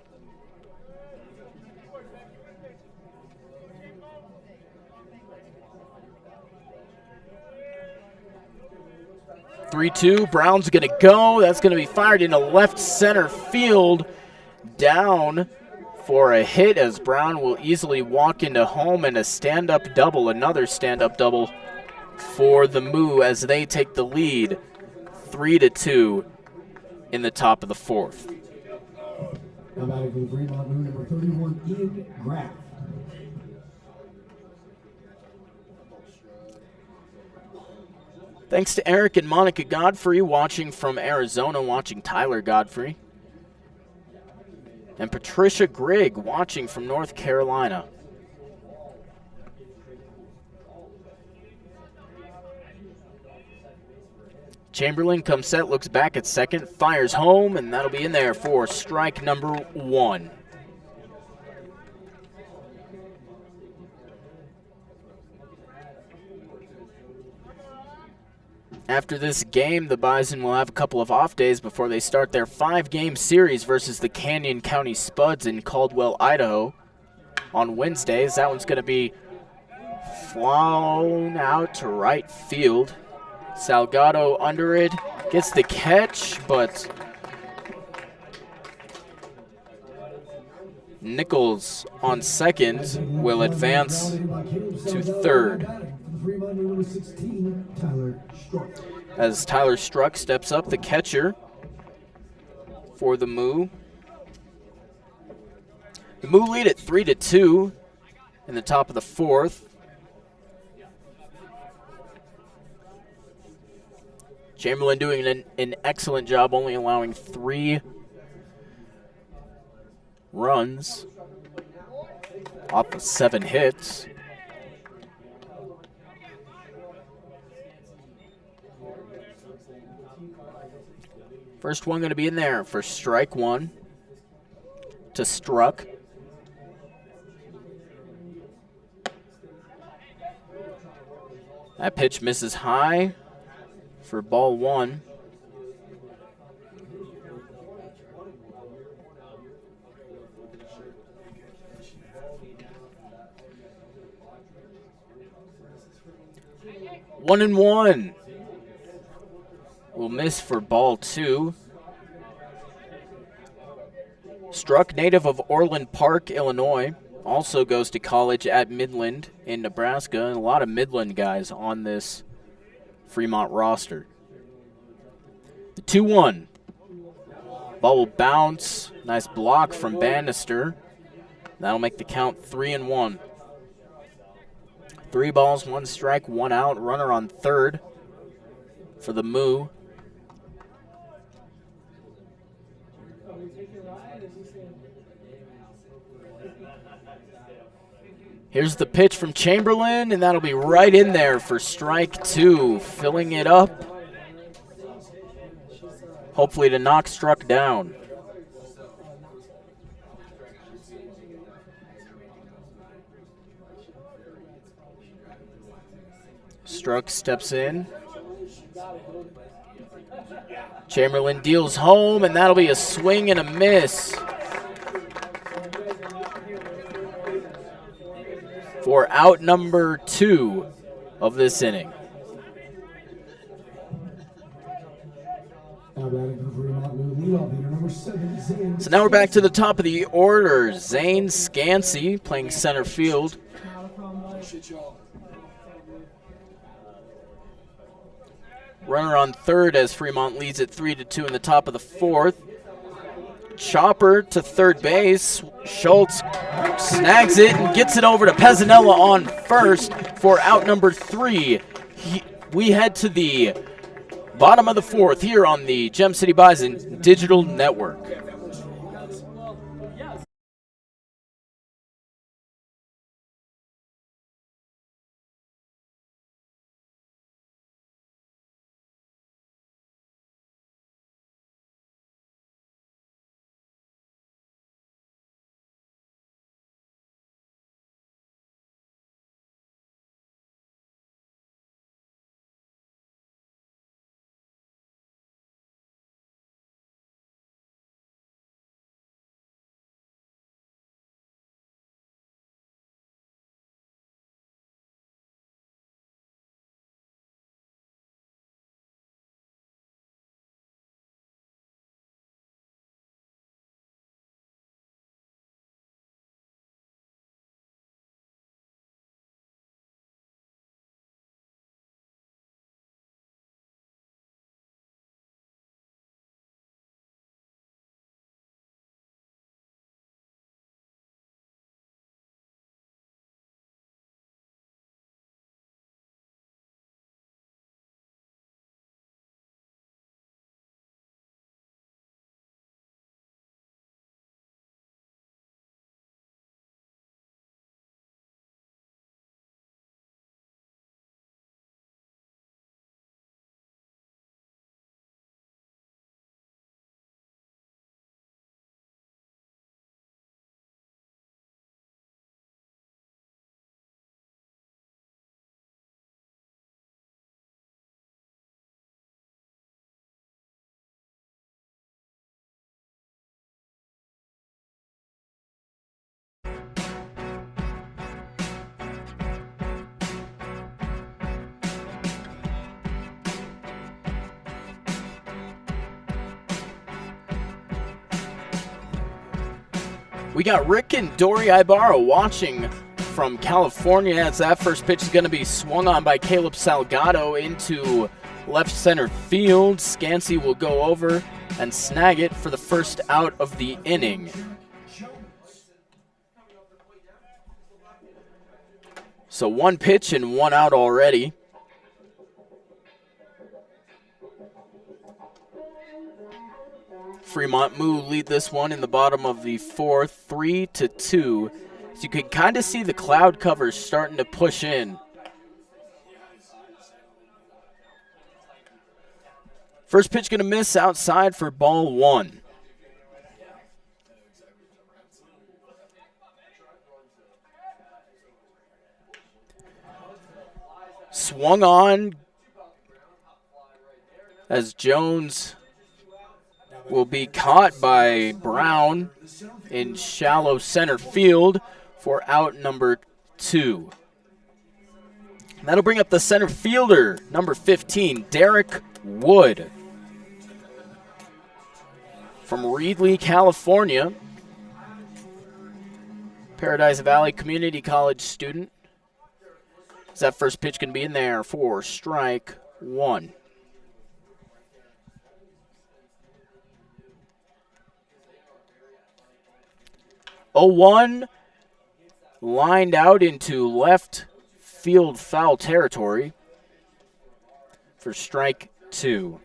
(3-2). Brown's going to go. That's going to be fired into left center field. Down for a hit, as Brown will easily walk into home, and a stand-up double, another stand-up double for the Moo as they take the lead 3-2 in the top of the 4th. Now batting for the Fremont Moo, number 31, Ian Graff. Thanks to Eric and Monica Godfrey watching from Arizona, watching Tyler Godfrey. And Patricia Grigg watching from North Carolina. Chamberlain comes set, looks back at second, fires home, and that'll be in there for strike number 1. After this game, the Bison will have a couple of off days before they start their 5-game series versus the Canyon County Spuds in Caldwell, Idaho on Wednesdays. That one's going to be flown out to right field. Salgado under it, gets the catch, but Nichols on second will advance to third. As Tyler Struck steps up, the catcher for the Moo. The Moo lead at 3-2 in the top of the 4th. Chamberlain doing an excellent job, only allowing 3 runs off of 7 hits. First one going to be in there for strike 1 to Struck. That pitch misses high for ball 1. One and one. Will miss for ball 2. Struck, native of Orland Park, Illinois, also goes to college at Midland in Nebraska, and a lot of Midland guys on this Fremont roster. The 2-1. Ball will bounce. Nice block from Bannister. That'll make the count 3-1. 3 balls, 1 strike, 1 out. Runner on third for the Moo. Here's the pitch from Chamberlain, and that'll be right in there for strike 2, filling it up. Hopefully to knock Struck down. Struck steps in. Chamberlain deals home, and that'll be a swing and a miss for out number 2 of this inning. So now we're back to the top of the order. Zane Scansey playing center field. Runner on third as Fremont leads at 3-2 in the top of the 4th. Chopper to third base. Schultz snags it and gets it over to Pezzanella on first for out number 3. We head to the bottom of the 4th here on the Gem City Bison Digital Network. We got Rick and Dory Ibarra watching from California as that first pitch is going to be swung on by Caleb Salgado into left center field. Scansey will go over and snag it for the first out of the inning. So one pitch and one out already. Fremont Moo lead this one in the bottom of the fourth, 3-2. So you can kind of see the cloud cover starting to push in. First pitch going to miss outside for ball one. Swung on as Jones will be caught by Brown in shallow center field for out number 2. And that'll bring up the center fielder, number 15, Derek Wood. From Reedley, California. Paradise Valley Community College student. Is that first pitch going to be in there for strike one? A 1 lined out into left field foul territory for strike two.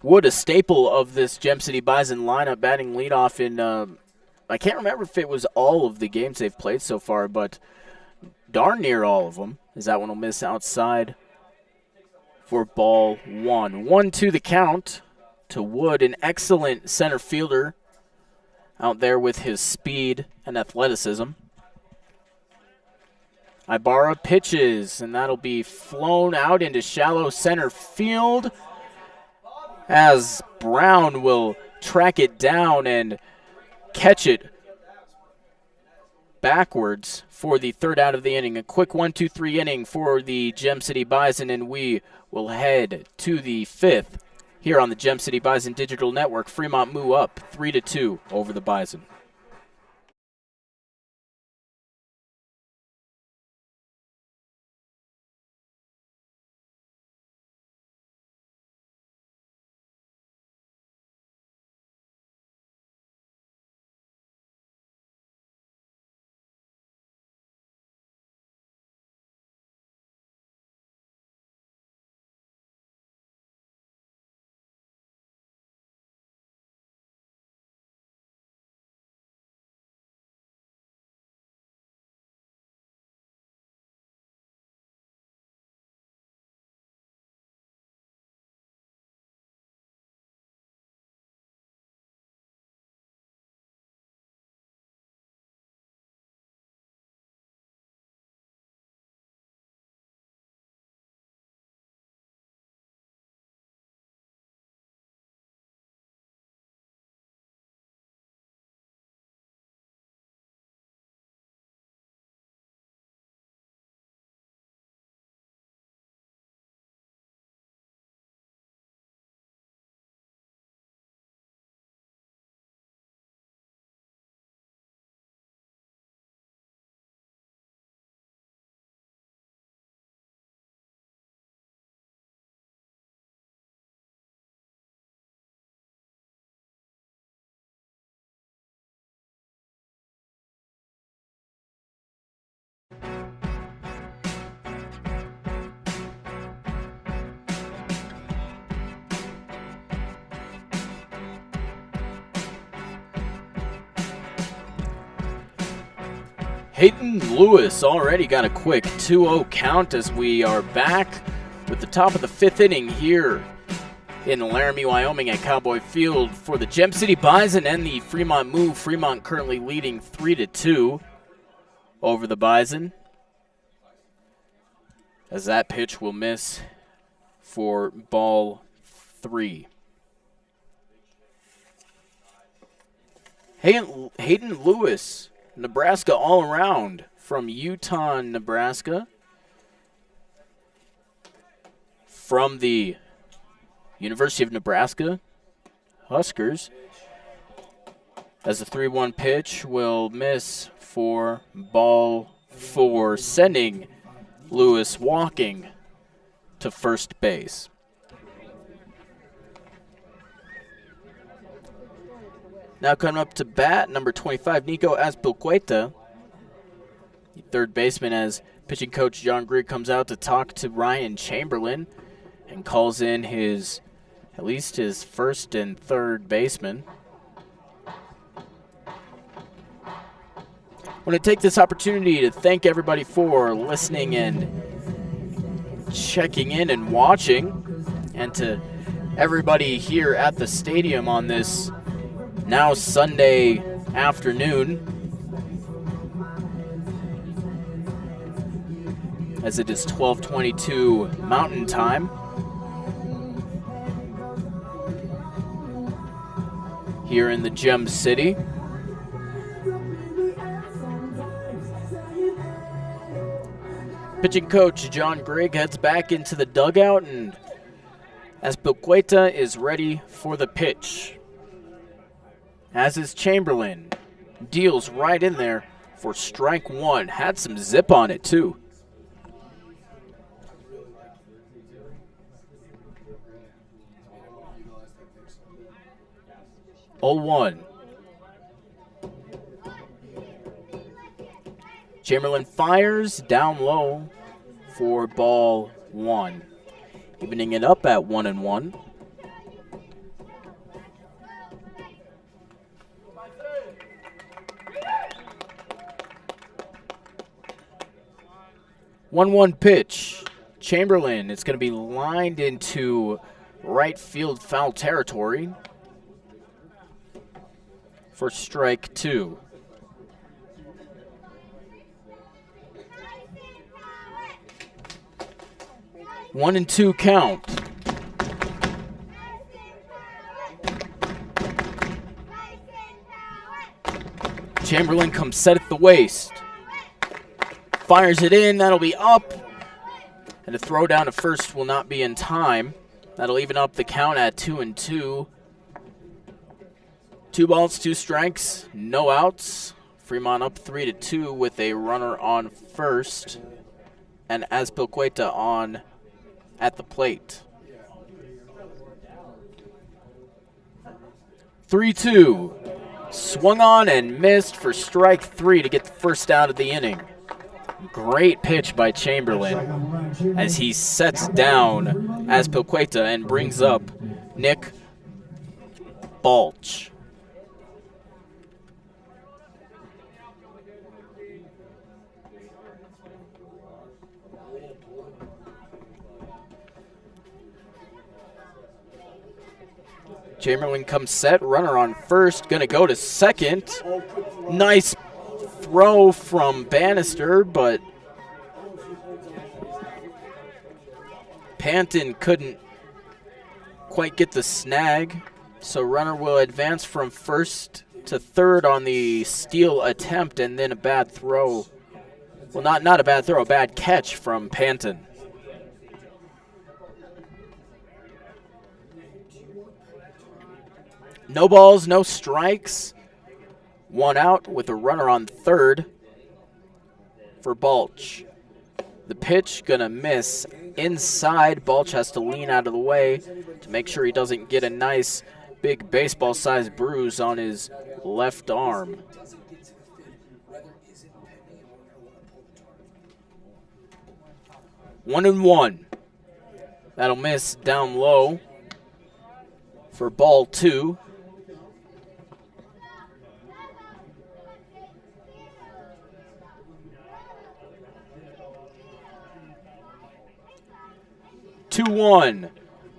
Wood, a staple of this Gem City Bison lineup, batting leadoff in, I can't remember if it was all of the games they've played so far, but darn near all of them, as that one will miss outside for ball one. 1-2 the count to Wood, an excellent center fielder out there with his speed and athleticism. Ibarra pitches, and that'll be flown out into shallow center field as Brown will track it down and catch it backwards for the third out of the inning. A quick 1-2-3 inning for the Gem City Bison, and we will head to the fifth here on the Gem City Bison Digital Network. Fremont Moo up 3-2 over the Bison. Hayden Lewis already got a quick 2-0 count as we are back with the top of the fifth inning here in Laramie, Wyoming at Cowboy Field for the Gem City Bison and the Fremont Moo. Fremont currently leading 3-2 over the Bison, as that pitch will miss for ball 3. Hayden Lewis, Nebraska all around from Utah, Nebraska. From the University of Nebraska, Huskers. As the 3-1 pitch will miss for ball 4, sending Lewis walking to first base. Now coming up to bat, number 25, Nico Azpilicueta, the third baseman, as pitching coach John Grigg comes out to talk to Ryan Chamberlain and calls in at least his first and third baseman. I want to take this opportunity to thank everybody for listening and checking in and watching, and to everybody here at the stadium on this now Sunday afternoon, as it is 12:22 Mountain Time. Here in the Gem City. Pitching coach John Grigg heads back into the dugout, and Azpilicueta is ready for the pitch. As is Chamberlain. Deals right in there for strike 1. Had some zip on it too. Oh, 1. Chamberlain fires down low for ball 1. Evening it up at 1-1. One pitch. Chamberlain, it's going to be lined into right field foul territory for strike 2. One and 2 count. Chamberlain comes set at the waist. Fires it in, that'll be up. And a throw down to first will not be in time. That'll even up the count at 2-2. 2 balls, 2 strikes, no outs. Fremont up 3-2 with a runner on first. And Azpilicueta on at the plate. 3-2. Swung on and missed for strike 3 to get the first out of the inning. Great pitch by Chamberlain as he sets down Azpilicueta and brings up Nick Balch. Chamberlain comes set, runner on first, gonna go to second. Nice throw from Bannister, but Panton couldn't quite get the snag, so runner will advance from first to third on the steal attempt, and then a bad throw. Well, not a bad throw, a bad catch from Panton. No balls, no strikes. 1 out with a runner on third for Balch. The pitch gonna miss inside. Balch has to lean out of the way to make sure he doesn't get a nice big baseball-sized bruise on his left arm. One and 1. That'll miss down low for ball 2. Two-one.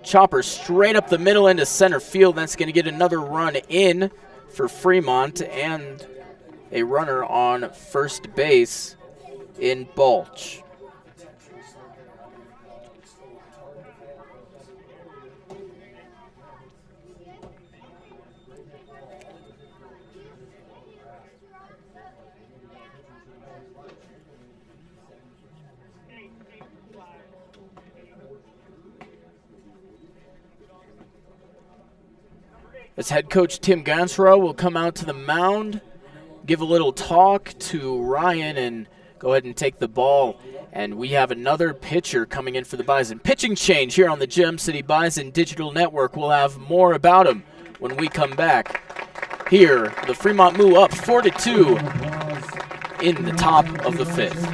Chopper straight up the middle into center field. That's going to get another run in for Fremont and a runner on first base in Balch. as head coach Tim Gansrow will come out to the mound, give a little talk to Ryan, and go ahead and take the ball. And we have another pitcher coming in for the Bison. Pitching change here on the Gem City Bison Digital Network. We'll have more about him when we come back. Here, the Fremont Moo up 4-2 in the top of the fifth.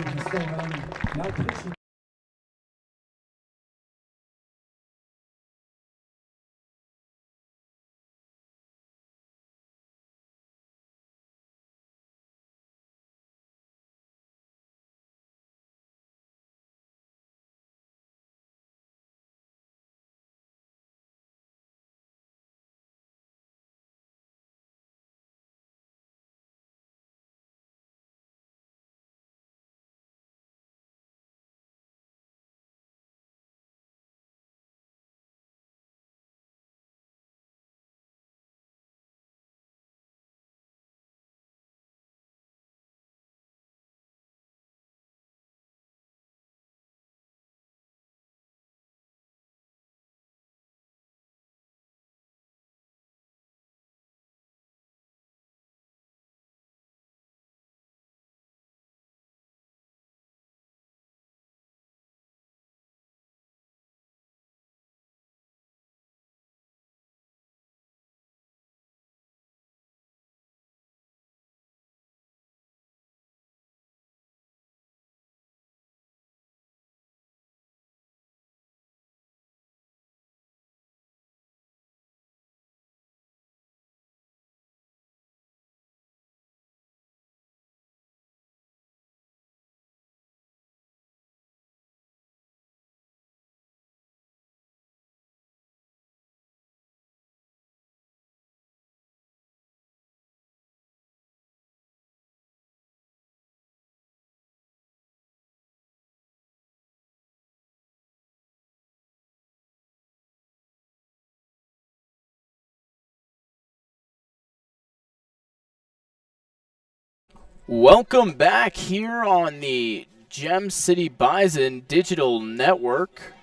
Welcome back here on the Gem City Bison Digital Network.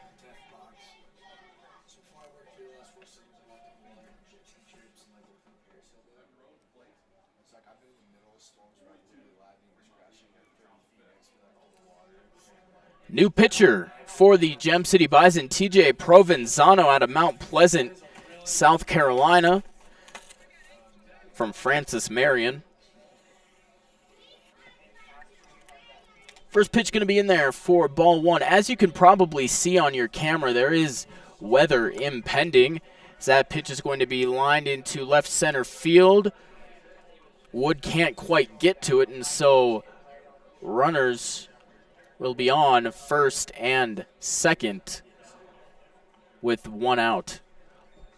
New pitcher for the Gem City Bison, TJ Provenzano out of Mount Pleasant, South Carolina, from Francis Marion. First pitch going to be in there for ball one. As you can probably see on your camera, there is weather impending. As that pitch is going to be lined into left center field. Wood can't quite get to it, and so runners will be on first and second with one out.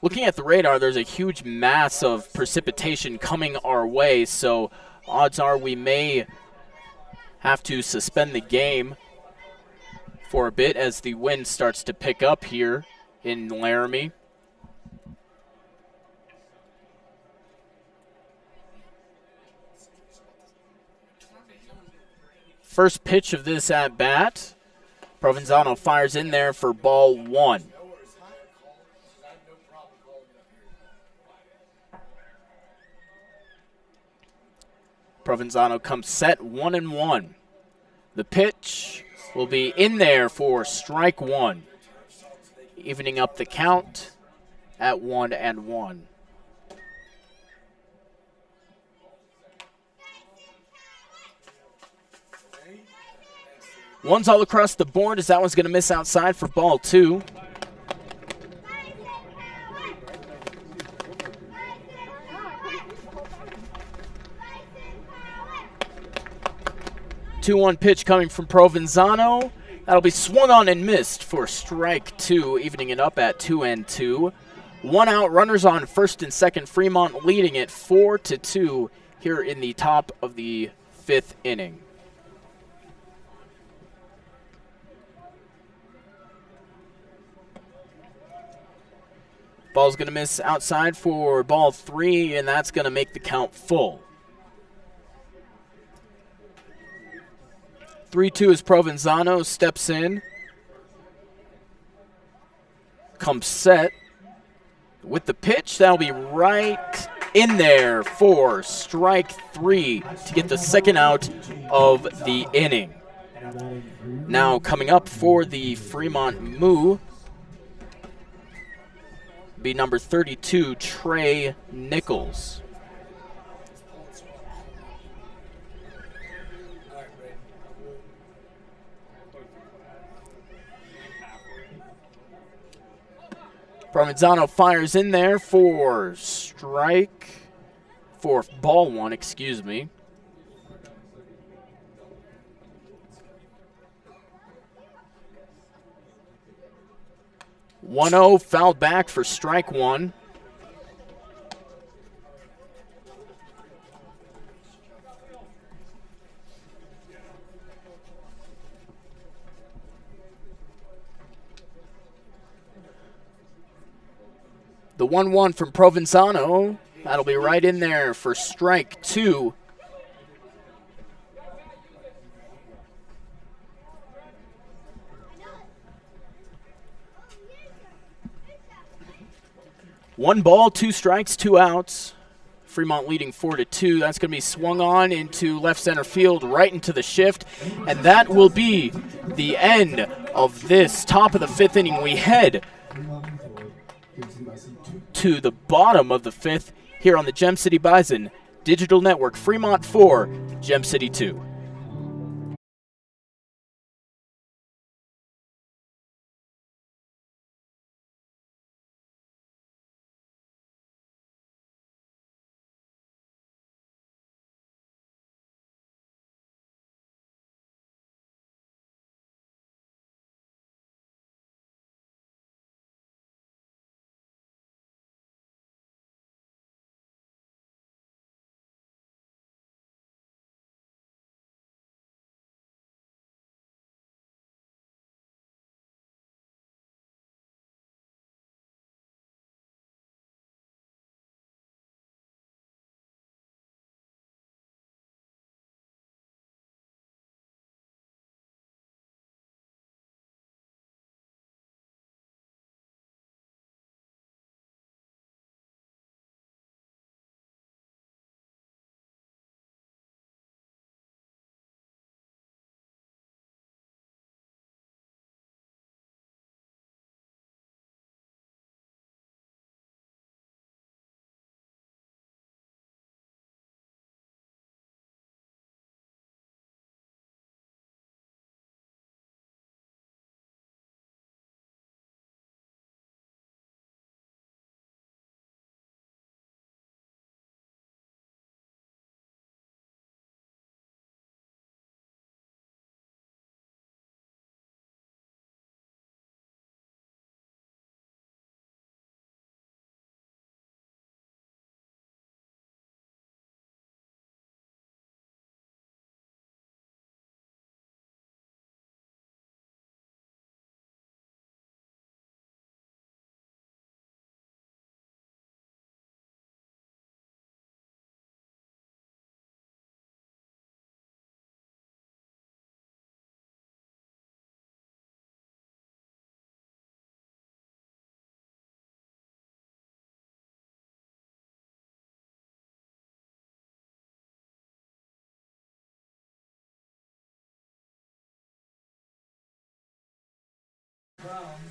Looking at the radar, there's a huge mass of precipitation coming our way, so odds are we may have to suspend the game for a bit as the wind starts to pick up here in Laramie. First pitch of this at bat, Provenzano fires in there for ball one. Provenzano comes set 1-1. The pitch will be in there for strike one, evening up the count at 1-1. One's all across the board as that one's going to miss outside for ball two. Two-one pitch coming from Provenzano. That'll be swung on and missed for strike two, evening it up at 2-2. One out, runners on first and second. Fremont leading it 4-2 here in the top of the fifth inning. Ball's going to miss outside for ball three, and that's going to make the count full. 3-2 as Provenzano steps in. Comes set. With the pitch, that'll be right in there for strike 3 to get the second out of the inning. Now coming up for the Fremont Moo be number 32, Trey Nichols. Provenzano fires in there for ball 1, excuse me. (1-0) fouled back for strike 1. The 1-1 from Provenzano. That'll be right in there for strike 2. One ball, 2 strikes, 2 outs. Fremont leading 4-2. That's going to be swung on into left center field, right into the shift. And that will be the end of this top of the 5th inning. We head to the bottom of the 5th here on the Gem City Bison Digital Network. Fremont 4, Gem City 2.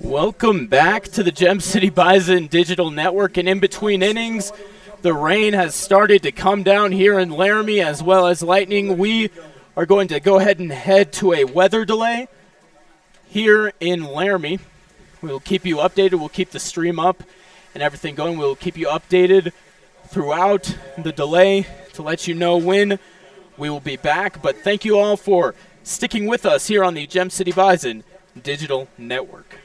Welcome back to the Gem City Bison Digital Network. And in between innings, the rain has started to come down here in Laramie as well as lightning. We are going to go ahead and head to a weather delay here in Laramie. We'll keep you updated. We'll keep the stream up and everything going. We'll keep you updated throughout the delay to let you know when we will be back. But thank you all for sticking with us here on the Gem City Bison Digital Network.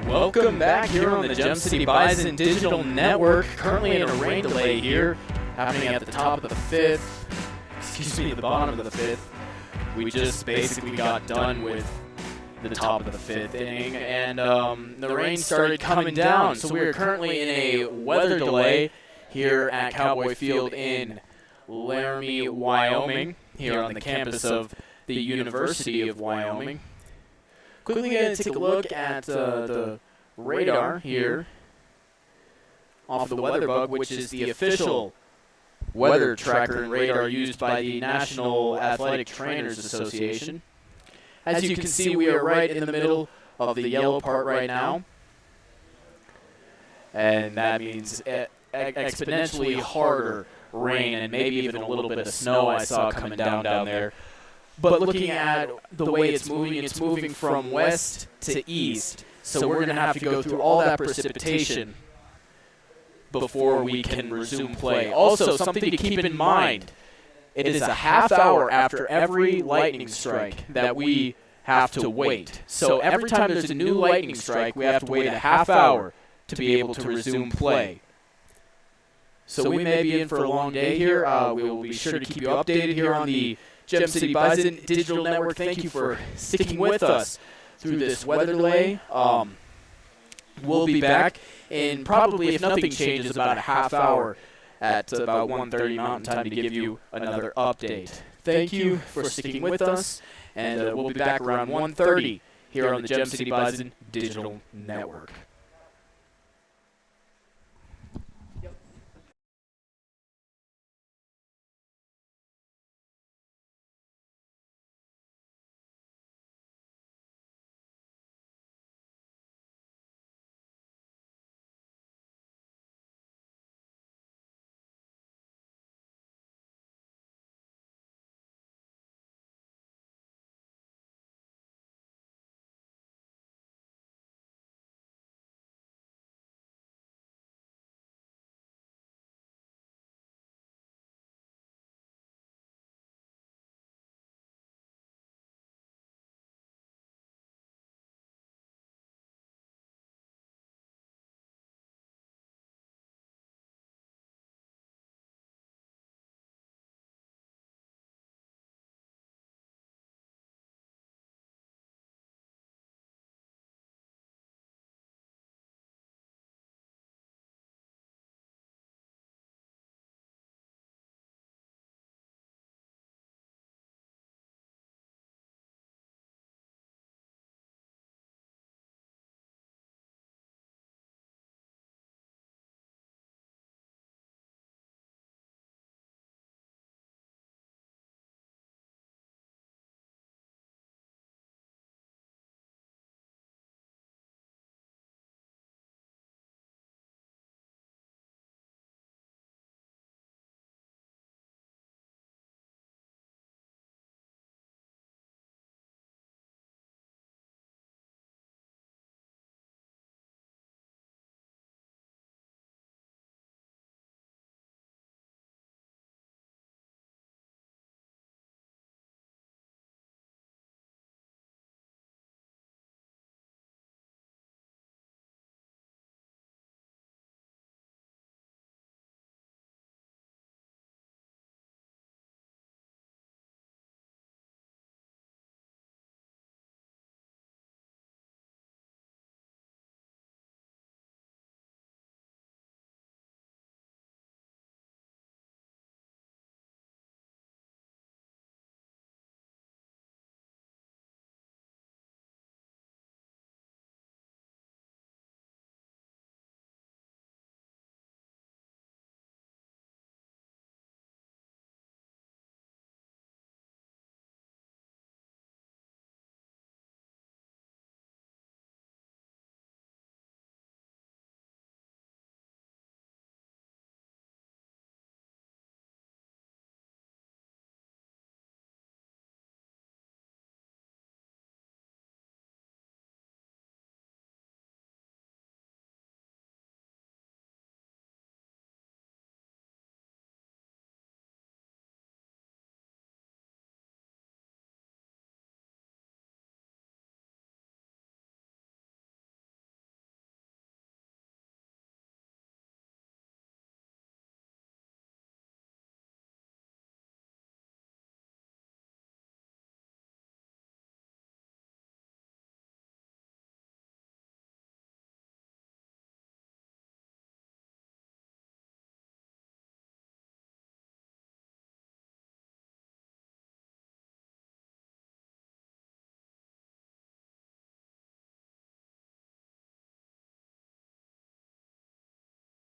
Welcome back here on the Gem City Bison Digital Network. Currently in a rain delay here, happening at the top of the fifth. Excuse me, the bottom of the fifth. We just basically got done with the top of the fifth inning, and the rain started coming down. So we are currently in a weather delay here at Cowboy Field in Laramie, Wyoming, here on the campus of the University of Wyoming. Quickly going to take a look at the radar here off the weather bug, which is the official weather tracker and radar used by the National Athletic Trainers Association. As you can see, we are right in the middle of the yellow part right now, and that means exponentially harder rain and maybe even a little bit of snow I saw coming down there. But looking at the way it's moving from west to east. So we're going to have to go through all that precipitation before we can resume play. Also, something to keep in mind, it is a half hour after every lightning strike that we have to wait. So every time there's a new lightning strike, we have to wait a half hour to be able to resume play. So we may be in for a long day here. We will be sure to keep you updated here on the Gem City Bison Digital Network. Thank you for sticking with us through this weather delay. We'll be back in probably, if nothing changes, about a half hour at about 1:30 Mountain Time to give you another update. Thank you for sticking with us, and we'll be back around 1:30 here on the Gem City Bison Digital Network.